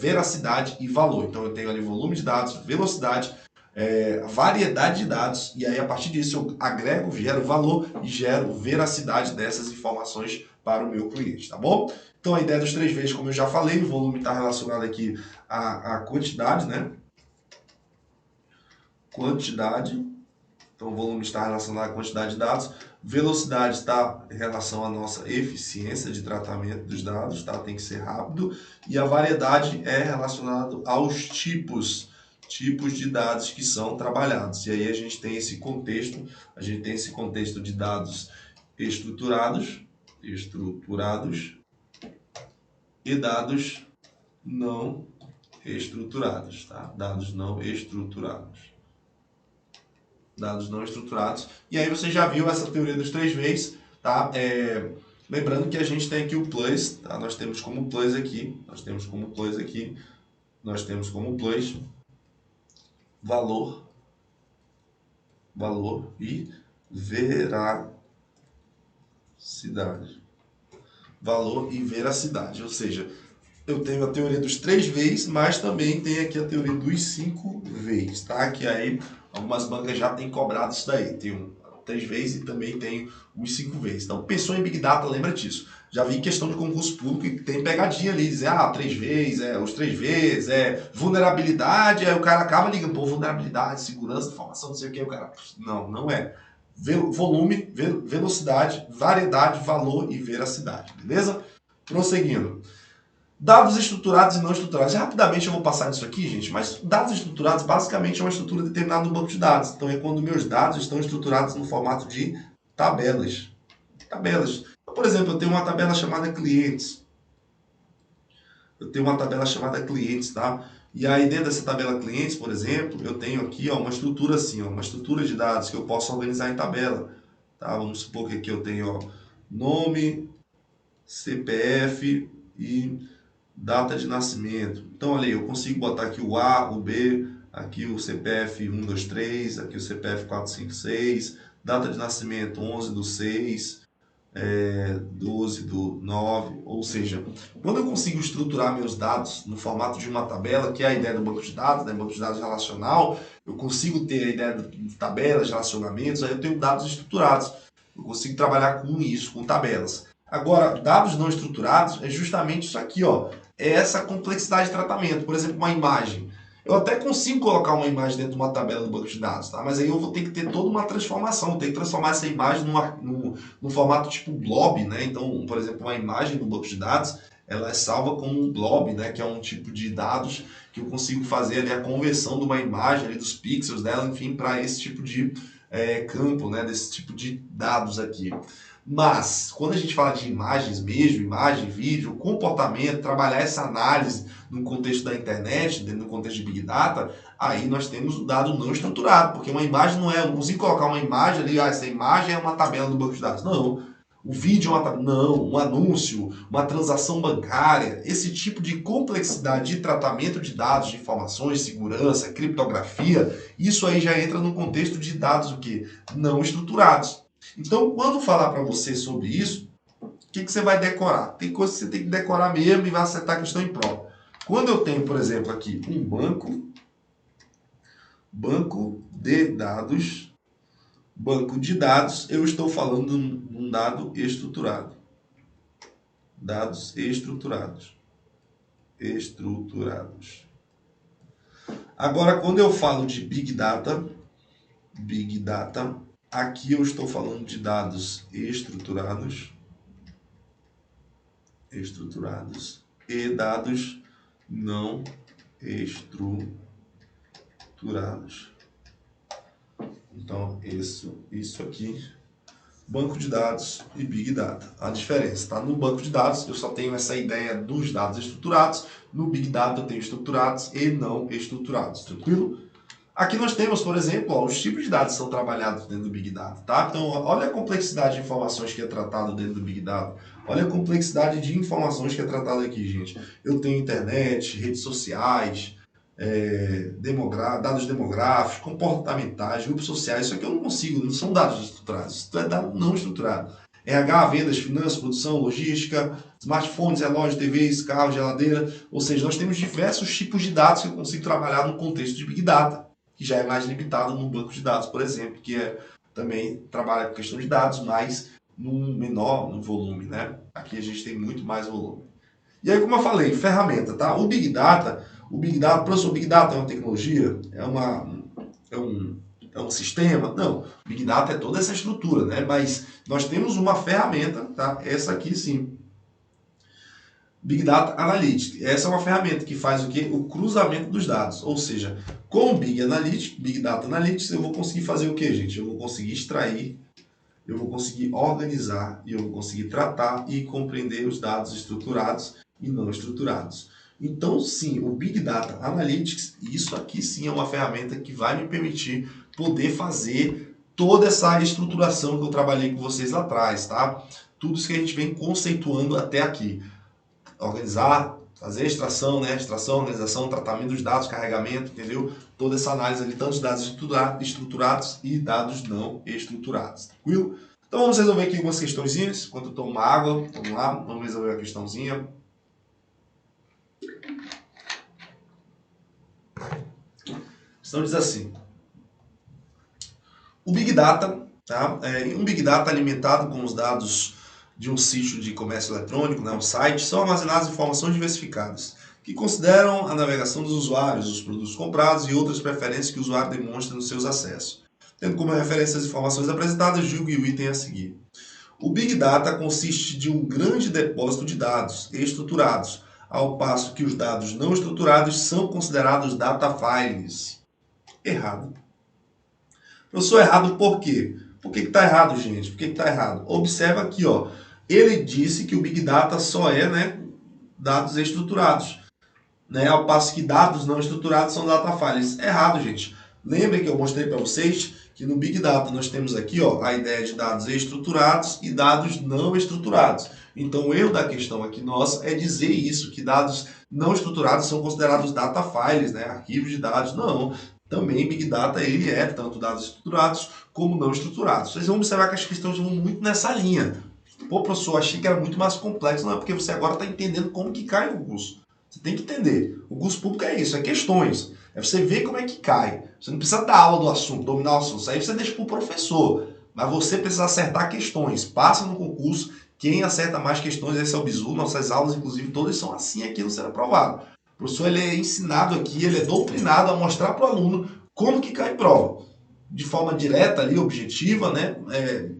Veracidade e valor. Então eu tenho ali volume de dados, velocidade, variedade de dados e aí a partir disso eu agrego, gero valor e gero veracidade dessas informações para o meu cliente, tá bom? Então a ideia dos 3 vezes, como eu já falei, o volume está relacionado aqui à quantidade, né? Quantidade. Então, o volume está relacionado à quantidade de dados. Velocidade está em relação à nossa eficiência de tratamento dos dados, tá? Tem que ser rápido. E a variedade é relacionado aos tipos de dados que são trabalhados. E aí a gente tem esse contexto de dados estruturados e dados não estruturados, tá? Dados não estruturados. E aí você já viu essa teoria dos 3 vezes, tá? Lembrando que a gente tem aqui o plus, tá? Nós temos como plus valor e veracidade. Valor e veracidade, ou seja, eu tenho a teoria dos 3 vezes, mas também tem aqui a teoria dos 5 vezes, tá? Que aí algumas bancas já têm cobrado isso daí. Tem 3 vezes e também tem os 5 vezes. Então, pensou em Big Data, lembra disso. Já vi questão de concurso público e tem pegadinha ali, dizer, 3 vezes, os 3 vezes, vulnerabilidade, aí o cara acaba ligando, vulnerabilidade, segurança, informação, não sei o que, o cara, não é. Volume, velocidade, variedade, valor e veracidade, beleza? Prosseguindo. Dados estruturados e não estruturados. Rapidamente eu vou passar nisso aqui, gente, mas dados estruturados basicamente é uma estrutura determinada no banco de dados. Então é quando meus dados estão estruturados no formato de tabelas. Tabelas. Por exemplo, eu tenho uma tabela chamada clientes. Tá? E aí dentro dessa tabela clientes, por exemplo, eu tenho aqui ó, uma estrutura assim, ó, uma estrutura de dados que eu posso organizar em tabela. Tá? Vamos supor que aqui eu tenho ó, nome, CPF e data de nascimento. Então, olha aí, eu consigo botar aqui o A, o B, aqui o CPF 123, aqui o CPF 456, data de nascimento 11/6, 12/9, ou seja, quando eu consigo estruturar meus dados no formato de uma tabela, que é a ideia do banco de dados, né, banco de dados relacional, eu consigo ter a ideia de tabelas, relacionamentos, aí eu tenho dados estruturados. Eu consigo trabalhar com isso, com tabelas. Agora, dados não estruturados é justamente isso aqui, ó. É essa complexidade de tratamento. Por exemplo, uma imagem. Eu até consigo colocar uma imagem dentro de uma tabela do banco de dados, tá? Mas aí eu vou ter que ter toda uma transformação. Eu tenho que transformar essa imagem num formato tipo blob, né? Então, por exemplo, uma imagem do banco de dados, ela é salva como um blob, né? Que é um tipo de dados que eu consigo fazer ali a conversão de uma imagem, ali, dos pixels dela, enfim, para esse tipo de campo, né? Desse tipo de dados aqui. Mas, quando a gente fala de imagens mesmo, imagem, vídeo, comportamento, trabalhar essa análise no contexto da internet, no contexto de Big Data, aí nós temos o dado não estruturado, porque uma imagem não é, eu não consigo colocar uma imagem ali, essa imagem é uma tabela do banco de dados. Não. O vídeo é uma tabela. Não. Um anúncio, uma transação bancária, esse tipo de complexidade de tratamento de dados, de informações, segurança, criptografia, isso aí já entra no contexto de dados o quê? Não estruturados. Então, quando falar para você sobre isso, o que você vai decorar? Tem coisas que você tem que decorar mesmo e vai acertar a questão em prova. Quando eu tenho, por exemplo, aqui um banco de dados, eu estou falando de um dado estruturado. Dados estruturados. Agora, quando eu falo de Big Data, aqui eu estou falando de dados estruturados e dados não estruturados. Então, isso aqui, banco de dados e Big Data. A diferença está no banco de dados, eu só tenho essa ideia dos dados estruturados, no Big Data eu tenho estruturados e não estruturados, tranquilo? Aqui nós temos, por exemplo, ó, os tipos de dados que são trabalhados dentro do Big Data, tá? Então, olha a complexidade de informações que é tratado dentro do Big Data. Olha a complexidade de informações que é tratada aqui, gente. Eu tenho internet, redes sociais, dados demográficos, comportamentais, grupos sociais. Isso aqui eu não consigo, não são dados estruturados. Isso é dado não estruturado. RH, vendas, finanças, produção, logística, smartphones, relógios, TVs, carros, geladeira. Ou seja, nós temos diversos tipos de dados que eu consigo trabalhar no contexto de Big Data, que já é mais limitado no banco de dados, por exemplo, que também trabalha com questão de dados, mas num menor volume, né? Aqui a gente tem muito mais volume. E aí, como eu falei, ferramenta, tá? O Big Data, professor, Big Data é uma tecnologia? É um sistema? Não, Big Data é toda essa estrutura, né? Mas nós temos uma ferramenta, tá? Essa aqui sim. Big Data Analytics. Essa é uma ferramenta que faz o quê? O cruzamento dos dados. Ou seja, com o Big Data Analytics, eu vou conseguir fazer o quê, gente? Eu vou conseguir extrair, eu vou conseguir organizar e eu vou conseguir tratar e compreender os dados estruturados e não estruturados. Então, sim, o Big Data Analytics, isso aqui sim é uma ferramenta que vai me permitir poder fazer toda essa estruturação que eu trabalhei com vocês lá atrás, tá? Tudo isso que a gente vem conceituando até aqui. Organizar, fazer extração, né? Extração, organização, tratamento dos dados, carregamento, entendeu? Toda essa análise ali, tanto de dados estruturados e dados não estruturados, tranquilo? Então vamos resolver aqui algumas questõezinhas, enquanto eu tomo uma água, vamos lá, vamos resolver a questãozinha. A questão diz assim, o Big Data, tá? Um Big Data alimentado com os dados de um sítio de comércio eletrônico, né, um site, são armazenadas informações diversificadas, que consideram a navegação dos usuários, os produtos comprados e outras preferências que o usuário demonstra nos seus acessos. Tendo como referência as informações apresentadas, julgue o item a seguir. O Big Data consiste de um grande depósito de dados estruturados, ao passo que os dados não estruturados são considerados data files. Errado. Professor, errado por quê? Por que está errado, gente? Por que está errado? Observa aqui, ó. Ele disse que o Big Data só é, né, dados estruturados, né, ao passo que dados não estruturados são data files. Errado, gente. Lembrem que eu mostrei para vocês que no Big Data nós temos aqui, ó, a ideia de dados estruturados e dados não estruturados. Então o erro da questão aqui nossa é dizer isso, que dados não estruturados são considerados data files, né, arquivos de dados. Não. Também Big Data ele é tanto dados estruturados como não estruturados. Vocês vão observar que as questões vão muito nessa linha. Pô, professor, achei que era muito mais complexo. Não, é porque você agora está entendendo como que cai no curso. Você tem que entender. O curso público é isso, é questões. É você ver como é que cai. Você não precisa dar aula do assunto, dominar o assunto. Isso aí você deixa para o professor. Mas você precisa acertar questões. Passa no concurso. Quem acerta mais questões, esse é o bizu. Nossas aulas, inclusive, todas são assim aqui no Ser Aprovado. O professor ele é ensinado aqui, ele é doutrinado a mostrar para o aluno como que cai em prova. De forma direta, ali, objetiva, né?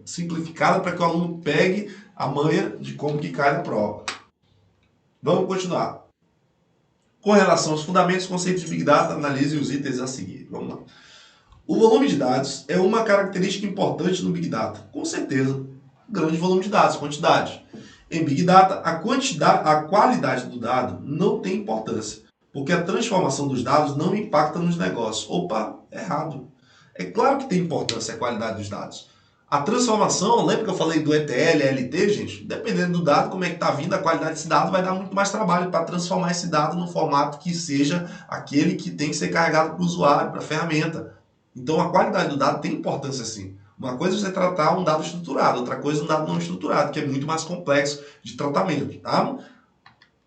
Simplificada, para que o aluno pegue a manha de como que cai na prova. Vamos continuar. Com relação aos fundamentos, conceitos de Big Data, analise os itens a seguir. Vamos lá. O volume de dados é uma característica importante no Big Data. Com certeza, grande volume de dados, quantidade. Em Big Data, a qualidade do dado não tem importância, porque a transformação dos dados não impacta nos negócios. Opa, errado. É claro que tem importância a qualidade dos dados. A transformação, lembra que eu falei do ETL, LT, gente? Dependendo do dado, como é que está vindo, a qualidade desse dado vai dar muito mais trabalho para transformar esse dado no formato que seja aquele que tem que ser carregado para o usuário, para a ferramenta. Então, a qualidade do dado tem importância sim. Uma coisa é você tratar um dado estruturado, outra coisa é um dado não estruturado, que é muito mais complexo de tratamento. Tá?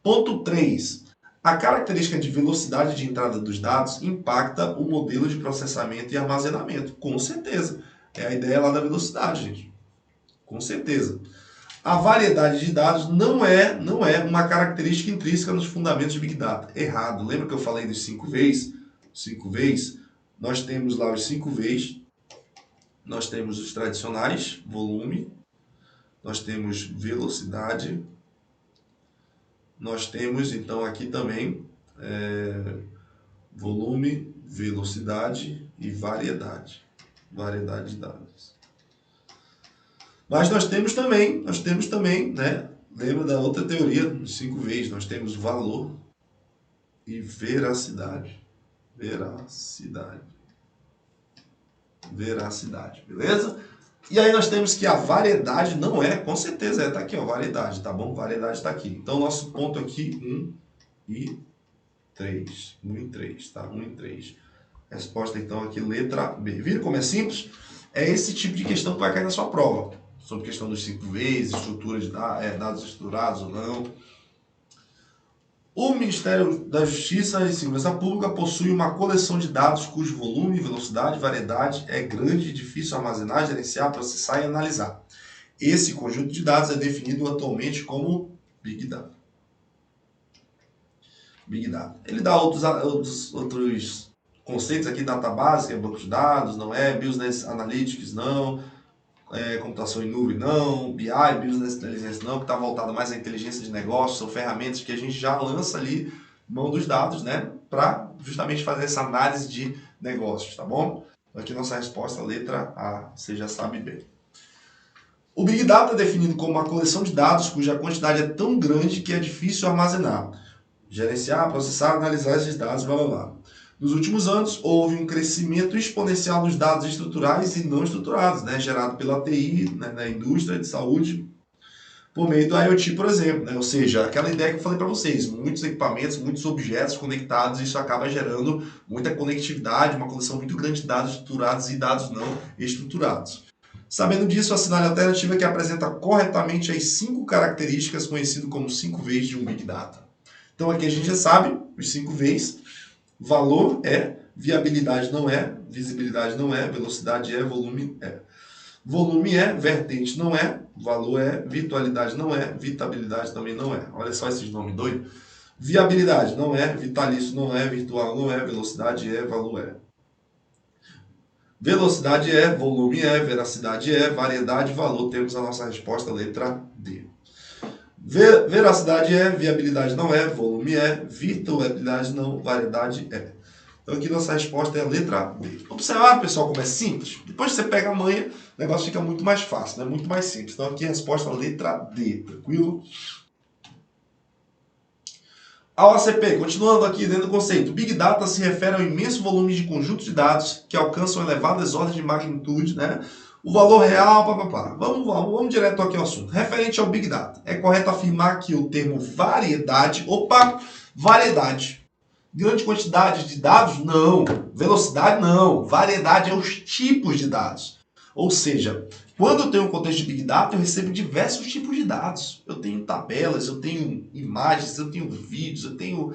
Ponto 3. A característica de velocidade de entrada dos dados impacta o modelo de processamento e armazenamento. Com certeza. É a ideia lá da velocidade, gente. Com certeza. A variedade de dados não é uma característica intrínseca nos fundamentos de Big Data. Errado. Lembra que eu falei dos 5 Vs? 5 Vs. Nós temos lá os 5 Vs. Nós temos os tradicionais, volume. Nós temos velocidade. Nós temos, então, aqui também volume, velocidade e variedade. Variedade de dados. Mas nós temos também, né? Lembra da outra teoria, dos 5 Vs, nós temos valor e veracidade. Veracidade, beleza? E aí nós temos que a variedade não é, com certeza, está aqui, ó, variedade, tá bom? Variedade está aqui. Então, nosso ponto aqui, 1 e 3. 1 e 3, tá? 1 e 3. Resposta, então, aqui, letra B. Viram como é simples? É esse tipo de questão que vai cair na sua prova. Sobre questão dos 5 Vs, estrutura de dados estruturados ou não. O Ministério da Justiça e Segurança Pública possui uma coleção de dados cujo volume, velocidade e variedade é grande e difícil armazenar, gerenciar, processar e analisar. Esse conjunto de dados é definido atualmente como Big Data. Big Data. Ele dá outros conceitos aqui, database, que é banco de dados, não é, Business Analytics, não, computação em nuvem, não, BI, Business Intelligence, não, que está voltado mais à inteligência de negócios, são ferramentas que a gente já lança ali mão dos dados, né, para justamente fazer essa análise de negócios, tá bom? Aqui nossa resposta, letra A, você já sabe bem. O Big Data é definido como uma coleção de dados cuja quantidade é tão grande que é difícil armazenar, gerenciar, processar, analisar esses dados, blá blá blá. Nos últimos anos, houve um crescimento exponencial dos dados estruturais e não estruturados, né, gerado pela TI, né, na indústria de saúde, por meio do IoT, por exemplo. Né, ou seja, aquela ideia que eu falei para vocês, muitos equipamentos, muitos objetos conectados, isso acaba gerando muita conectividade, uma coleção muito grande de dados estruturados e dados não estruturados. Sabendo disso, assinale a alternativa que apresenta corretamente as 5 características conhecidas como 5 Vs de um Big Data. Então aqui a gente já sabe os 5 Vs. Valor é, viabilidade não é, visibilidade não é, velocidade é, volume é. Volume é, vertente não é, valor é, virtualidade não é, vitabilidade também não é. Olha só esses nomes doidos. Viabilidade não é, vitalício não é, virtual não é, velocidade é, valor é. Velocidade é, volume é, veracidade é, variedade, valor. Temos a nossa resposta, letra D. Veracidade é, viabilidade não é, volume é, virtualidade não, variedade é. Então aqui nossa resposta é a letra D. Observaram, pessoal, como é simples? Depois que você pega a manha, o negócio fica muito mais fácil, né? Muito mais simples. Então aqui a resposta é a letra D, tranquilo? A OCP, continuando aqui dentro do conceito, Big Data se refere ao imenso volume de conjuntos de dados que alcançam elevadas ordens de magnitude, né? O valor real, papapá. Vamos direto aqui ao assunto. Referente ao Big Data, é correto afirmar que o termo variedade, variedade, grande quantidade de dados? Não. Velocidade? Não. Variedade é os tipos de dados. Ou seja, quando eu tenho um contexto de Big Data, eu recebo diversos tipos de dados. Eu tenho tabelas, eu tenho imagens, eu tenho vídeos, eu tenho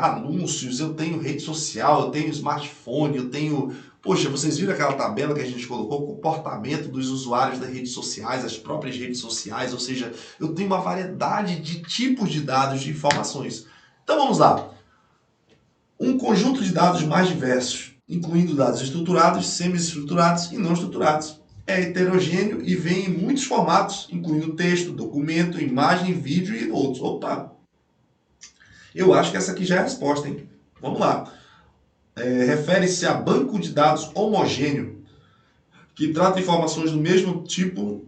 anúncios, eu tenho rede social, eu tenho smartphone, eu tenho... Poxa, vocês viram aquela tabela que a gente colocou? O comportamento dos usuários das redes sociais, as próprias redes sociais, ou seja, eu tenho uma variedade de tipos de dados, de informações. Então vamos lá. Um conjunto de dados mais diversos, incluindo dados estruturados, semi-estruturados e não estruturados. É heterogêneo e vem em muitos formatos, incluindo texto, documento, imagem, vídeo e outros. Opa! Eu acho que essa aqui já é a resposta, hein? Vamos lá. Refere-se a banco de dados homogêneo, que trata informações do mesmo tipo,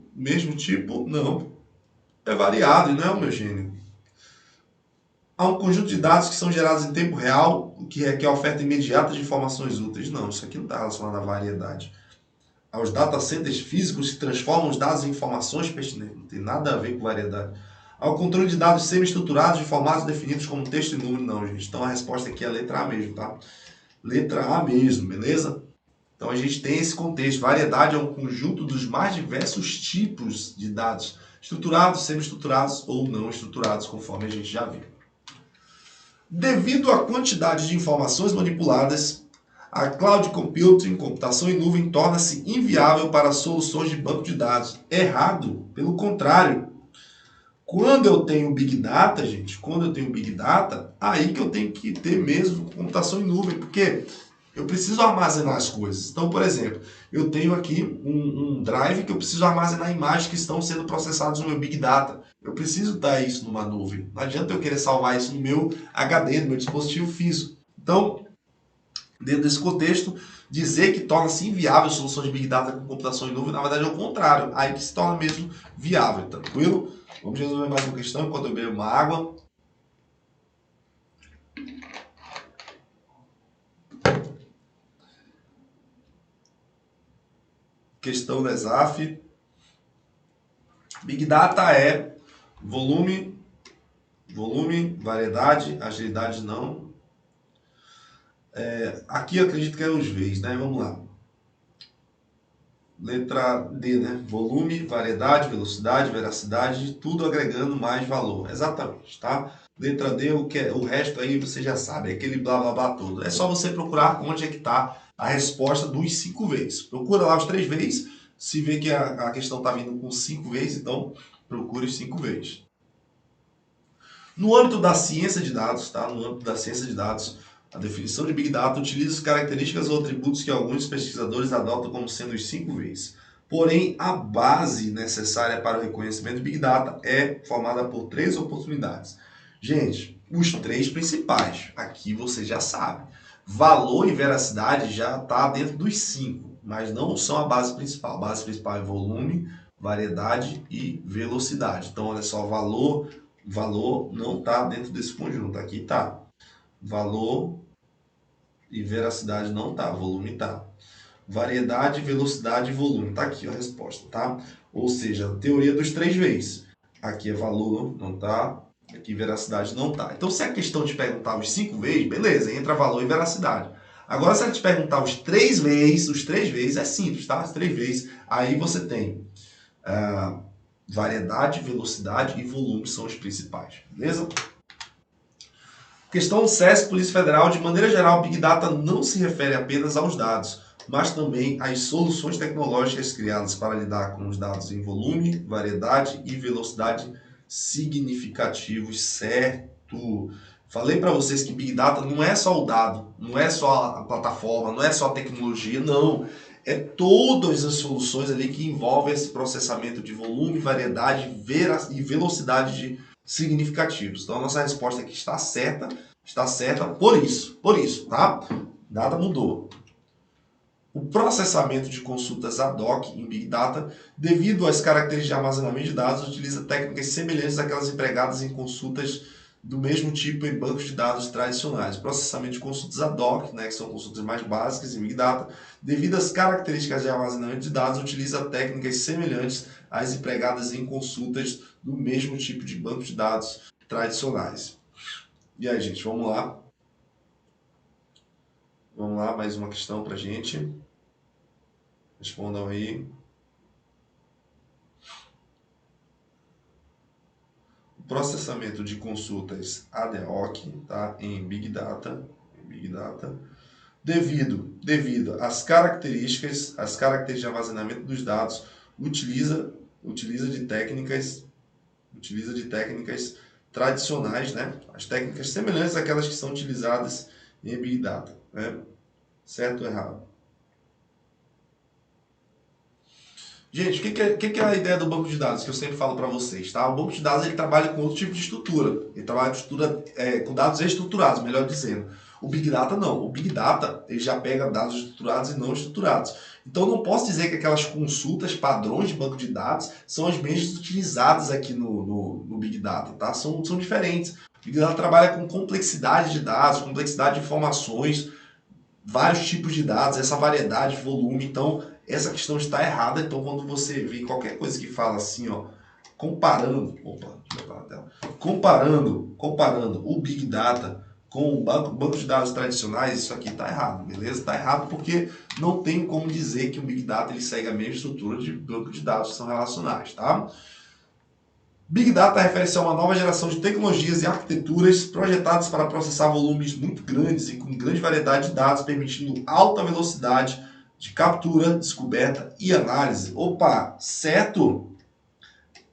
não. É variado e não é homogêneo. Há um conjunto de dados que são gerados em tempo real, o que requer a oferta imediata de informações úteis. Não, isso aqui não está relacionado à variedade. Aos data centers físicos que transformam os dados em informações pertinentes. Não tem nada a ver com variedade. Ao controle de dados semi-estruturados de formatos definidos como texto e número. Não, gente. Então a resposta aqui é a letra A mesmo, tá? Letra A mesmo, beleza? Então a gente tem esse contexto. Variedade é um conjunto dos mais diversos tipos de dados. Estruturados, semi-estruturados ou não estruturados, conforme a gente já viu. Devido à quantidade de informações manipuladas, a cloud computing, computação em nuvem, torna-se inviável para soluções de banco de dados. Errado, pelo contrário. Quando eu tenho Big Data, gente, aí que eu tenho que ter mesmo computação em nuvem, porque eu preciso armazenar as coisas. Então, por exemplo, eu tenho aqui um drive que eu preciso armazenar imagens que estão sendo processadas no meu Big Data. Eu preciso dar isso numa nuvem. Não adianta eu querer salvar isso no meu HD, no meu dispositivo físico. Então, dentro desse contexto, dizer que torna-se inviável soluções de Big Data com computação em nuvem, na verdade é o contrário. Aí que se torna mesmo viável, tranquilo? Vamos resolver mais uma questão enquanto eu bebo uma água. Questão da ESAF. Big Data é volume, variedade, agilidade não. Aqui eu acredito que é os V's, né? Vamos lá. Letra D, né? Volume, variedade, velocidade, veracidade, tudo agregando mais valor. Exatamente, tá? Letra D, o resto aí você já sabe, é aquele blá blá blá todo. É só você procurar onde é que está a resposta dos 5 vezes. Procura lá os 3 vezes, se vê que a questão está vindo com 5 vezes, então procure os 5 vezes. No âmbito da ciência de dados, tá? No âmbito da ciência de dados, a definição de Big Data utiliza as características ou atributos que alguns pesquisadores adotam como sendo os 5 V's. Porém, a base necessária para o reconhecimento de Big Data é formada por 3 oportunidades. Gente, os 3 principais, aqui você já sabe. Valor e veracidade já está dentro dos 5, mas não são a base principal. A base principal é volume, variedade e velocidade. Então, olha só, valor não está dentro desse conjunto. Aqui está. Valor e veracidade não tá, volume tá. Variedade, velocidade e volume. Tá aqui a resposta, tá? Ou seja, teoria dos 3 V's. Aqui é valor, não tá. Aqui veracidade não tá. Então, se a questão te perguntar os 5 V's, beleza, entra valor e veracidade. Agora, se ela te perguntar os 3 V's é simples, tá? Os 3 V's, aí você tem variedade, velocidade e volume são os principais, beleza? Questão do SESC, Polícia Federal. De maneira geral, Big Data não se refere apenas aos dados, mas também às soluções tecnológicas criadas para lidar com os dados em volume, variedade e velocidade significativos, certo? Falei para vocês que Big Data não é só o dado, não é só a plataforma, não é só a tecnologia, não. é todas as soluções ali que envolvem esse processamento de volume, variedade e velocidade de significativos. Então a nossa resposta aqui está certa por isso, tá? Nada mudou. O processamento de consultas ad hoc em Big Data, devido às características de armazenamento de dados, utiliza técnicas semelhantes àquelas empregadas em consultas do mesmo tipo em bancos de dados tradicionais. O processamento de consultas ad hoc, né, que são consultas mais básicas em Big Data, devido às características de armazenamento de dados, utiliza técnicas semelhantes às empregadas em consultas do mesmo tipo de bancos de dados tradicionais. E aí, gente, vamos lá. Vamos lá, mais uma questão para a gente. Respondam aí. O processamento de consultas ad hoc, tá, em Big Data, devido às características de armazenamento dos dados, utiliza de técnicas tradicionais, né? As técnicas semelhantes àquelas que são utilizadas em Big Data, né? Certo ou errado? Gente, o que é a ideia do banco de dados que eu sempre falo para vocês, tá? O banco de dados ele trabalha com outro tipo de estrutura. Ele trabalha com dados estruturados, melhor dizendo. O Big Data não. O Big Data ele já pega dados estruturados e não estruturados. Então eu não posso dizer que aquelas consultas padrões de banco de dados são as mesmas utilizadas aqui no Big Data, tá? São diferentes. O Big Data trabalha com complexidade de dados, complexidade de informações, vários tipos de dados, essa variedade, volume. Então essa questão está errada. Então quando você vê qualquer coisa que fala assim, ó, comparando o Big Data com o banco de dados tradicionais, isso aqui está errado, beleza? Está errado porque não tem como dizer que o Big Data ele segue a mesma estrutura de banco de dados que são relacionais, tá? Big Data refere-se a uma nova geração de tecnologias e arquiteturas projetadas para processar volumes muito grandes e com grande variedade de dados, permitindo alta velocidade de captura, descoberta e análise. Opa, certo?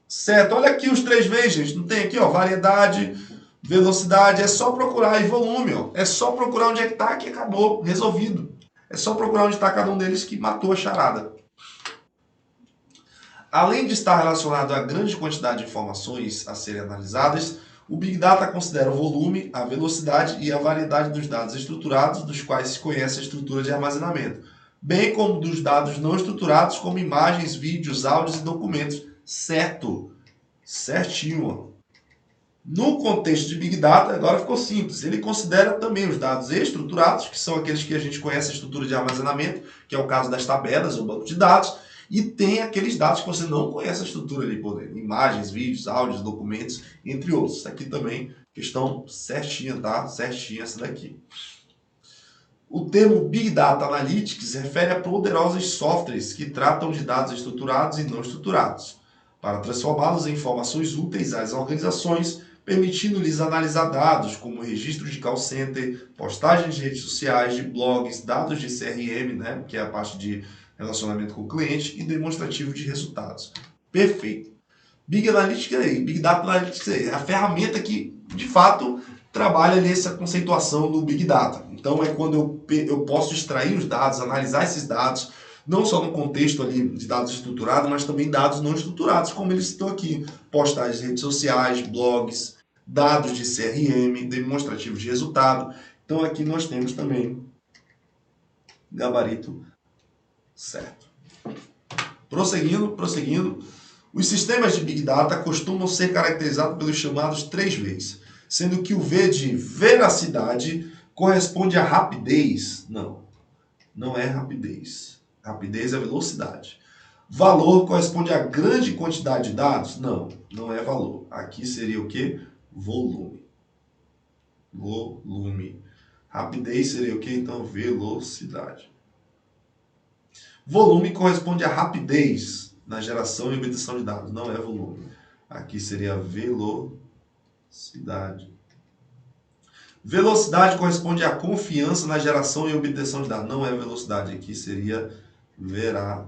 Certo, olha aqui os 3 vezes, gente. Não tem aqui, ó, variedade, velocidade, é só procurar, e volume, ó. É só procurar onde é que tá, que acabou, resolvido. É só procurar onde está cada um deles que matou a charada. Além de estar relacionado a grande quantidade de informações a serem analisadas, o Big Data considera o volume, a velocidade e a variedade dos dados estruturados, dos quais se conhece a estrutura de armazenamento, bem como dos dados não estruturados, como imagens, vídeos, áudios e documentos. Certo? Certinho. No contexto de Big Data, agora ficou simples. Ele considera também os dados estruturados, que são aqueles que a gente conhece a estrutura de armazenamento, que é o caso das tabelas ou banco de dados, e tem aqueles dados que você não conhece a estrutura ali por dentro. Imagens, vídeos, áudios, documentos, entre outros. Isso aqui também, questão certinha, tá? Certinha essa daqui. O termo Big Data Analytics refere a poderosos softwares que tratam de dados estruturados e não estruturados, para transformá-los em informações úteis às organizações, permitindo-lhes analisar dados como registros de call center, postagens de redes sociais, de blogs, dados de CRM, né, que é a parte de relacionamento com o cliente, e demonstrativo de resultados. Perfeito. Big Analytics aí, Big Data Analytics aí, é a ferramenta que, de fato, trabalha nessa conceituação do Big Data. Então é quando eu posso extrair os dados, analisar esses dados, não só no contexto ali de dados estruturados, mas também dados não estruturados, como eles estão aqui. Postagens de redes sociais, blogs, dados de CRM, demonstrativos de resultado. Então aqui nós temos também gabarito certo. Prosseguindo. Os sistemas de Big Data costumam ser caracterizados pelos chamados 3Vs, sendo que o V de veracidade corresponde à rapidez. Não é rapidez. Rapidez é velocidade. Valor corresponde a grande quantidade de dados? Não é valor. Aqui seria o quê? Volume. Rapidez seria o quê? Então, velocidade. Volume corresponde à rapidez na geração e obtenção de dados. Não é volume. Aqui seria velocidade. Velocidade corresponde à confiança na geração e obtenção de dados. Não é velocidade. Aqui seria veracidade.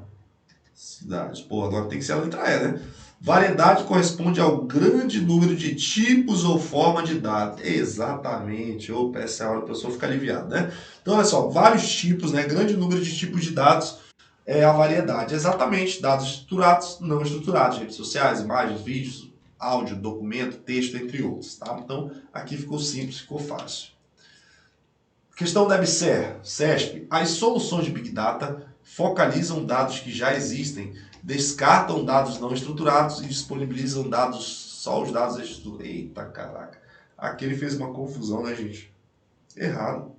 Pô, agora tem que ser a letra E, né? Variedade corresponde ao grande número de tipos ou forma de dados. Exatamente. Opa, essa é a hora que a pessoa fica aliviada, né? Então, olha só, vários tipos, né? Grande número de tipos de dados é a variedade. Exatamente, dados estruturados, não estruturados, redes sociais, imagens, vídeos, áudio, documento, texto, entre outros, tá? Então, aqui ficou simples, ficou fácil. Questão deve ser, CESP, as soluções de Big Data focalizam dados que já existem, descartam dados não estruturados e disponibilizam dados, só os dados estruturados. Eita, caraca. Aqui ele fez uma confusão, né, gente? Errado.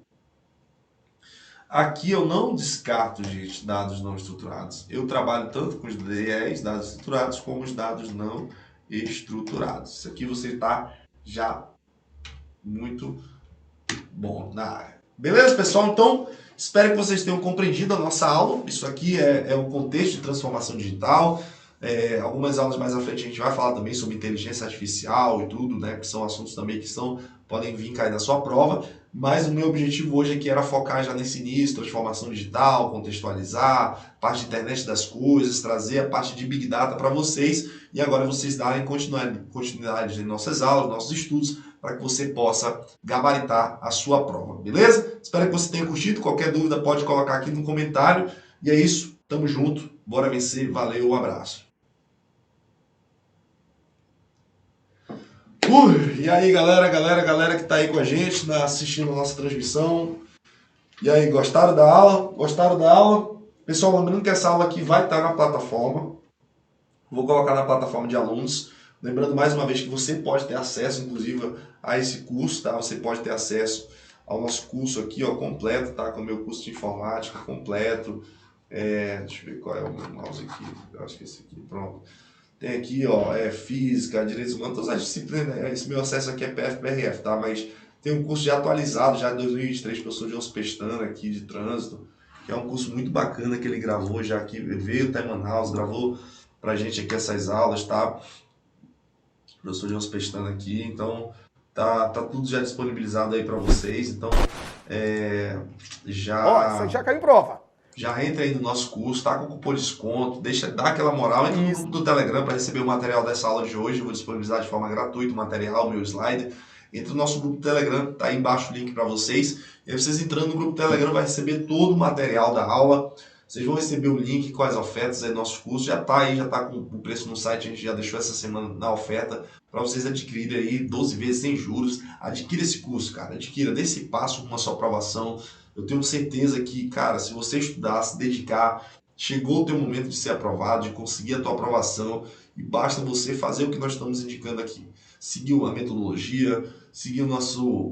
Aqui eu não descarto, gente, dados não estruturados. Eu trabalho tanto com os DEs, dados estruturados, como os dados não estruturados. Isso aqui você está já muito bom na área. Beleza, pessoal? Então, espero que vocês tenham compreendido a nossa aula. Isso aqui é o contexto de transformação digital. Algumas aulas mais à frente a gente vai falar também sobre inteligência artificial e tudo, né? Que são assuntos também que podem vir cair na sua prova. Mas o meu objetivo hoje aqui era focar já nesse início, transformação digital, contextualizar, parte de internet das coisas, trazer a parte de Big Data para vocês e agora vocês darem continuidade em nossas aulas, nossos estudos, para que você possa gabaritar a sua prova, beleza? Espero que você tenha curtido, qualquer dúvida pode colocar aqui no comentário. E é isso, tamo junto, bora vencer, valeu, um abraço. E aí galera que tá aí com a gente, assistindo a nossa transmissão. E aí, gostaram da aula? Gostaram da aula? Pessoal, lembrando que essa aula aqui vai estar na plataforma. Vou colocar na plataforma de alunos. Lembrando mais uma vez que você pode ter acesso, inclusive, a esse curso, tá? Você pode ter acesso ao nosso curso aqui, ó, completo, tá? Com o meu curso de informática completo. Deixa eu ver qual é o meu mouse aqui. Eu acho que esse aqui, pronto. Tem aqui, ó, física, direitos humanos, todas as disciplinas, né? Esse meu acesso aqui é PF-PRF, tá? Mas tem um curso já atualizado, já de 2023, professor João Pestana aqui de trânsito, que é um curso muito bacana que ele gravou já aqui, veio até Manaus, gravou pra gente aqui essas aulas, tá? Professor João Pestana aqui, então tá tudo já disponibilizado aí pra vocês, então Ó, já caiu em prova. Já entra aí no nosso curso, tá com cupom de desconto, dá aquela moral, entra no grupo do Telegram para receber o material dessa aula de hoje, eu vou disponibilizar de forma gratuita o material, meu slide. Entra no nosso grupo do Telegram, tá aí embaixo o link para vocês. E aí vocês entrando no grupo do Telegram vai receber todo o material da aula. Vocês vão receber o link com as ofertas aí do nosso curso. Já tá aí, já tá com o preço no site, a gente já deixou essa semana na oferta para vocês adquirirem aí 12 vezes sem juros. Adquira esse curso, cara, adquira, dê esse passo com a sua aprovação. Eu tenho certeza que, cara, se você estudar, se dedicar, chegou o teu momento de ser aprovado, de conseguir a tua aprovação e basta você fazer o que nós estamos indicando aqui. Seguir a metodologia, seguir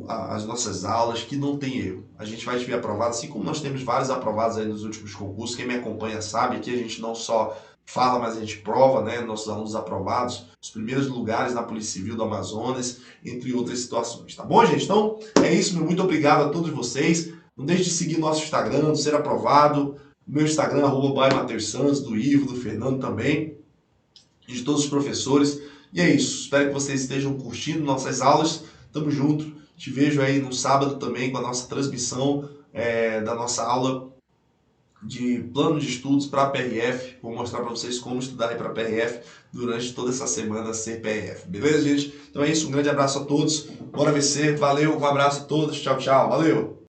as nossas aulas, que não tem erro. A gente vai te ver aprovado, assim como nós temos vários aprovados aí nos últimos concursos. Quem me acompanha sabe que a gente não só fala, mas a gente prova, né? Nossos alunos aprovados, os primeiros lugares na Polícia Civil do Amazonas, entre outras situações. Tá bom, gente? Então, é isso. Muito obrigado a todos vocês. Não deixe de seguir nosso Instagram, do Ser Aprovado. O meu Instagram, @Matheus, do Ivo, do Fernando também. E de todos os professores. E é isso. Espero que vocês estejam curtindo nossas aulas. Tamo junto. Te vejo aí no sábado também com a nossa transmissão da nossa aula de plano de estudos para a PRF. Vou mostrar para vocês como estudar para a PRF durante toda essa semana CPRF. Beleza, gente? Então é isso. Um grande abraço a todos. Bora vencer. Valeu. Um abraço a todos. Tchau, tchau. Valeu.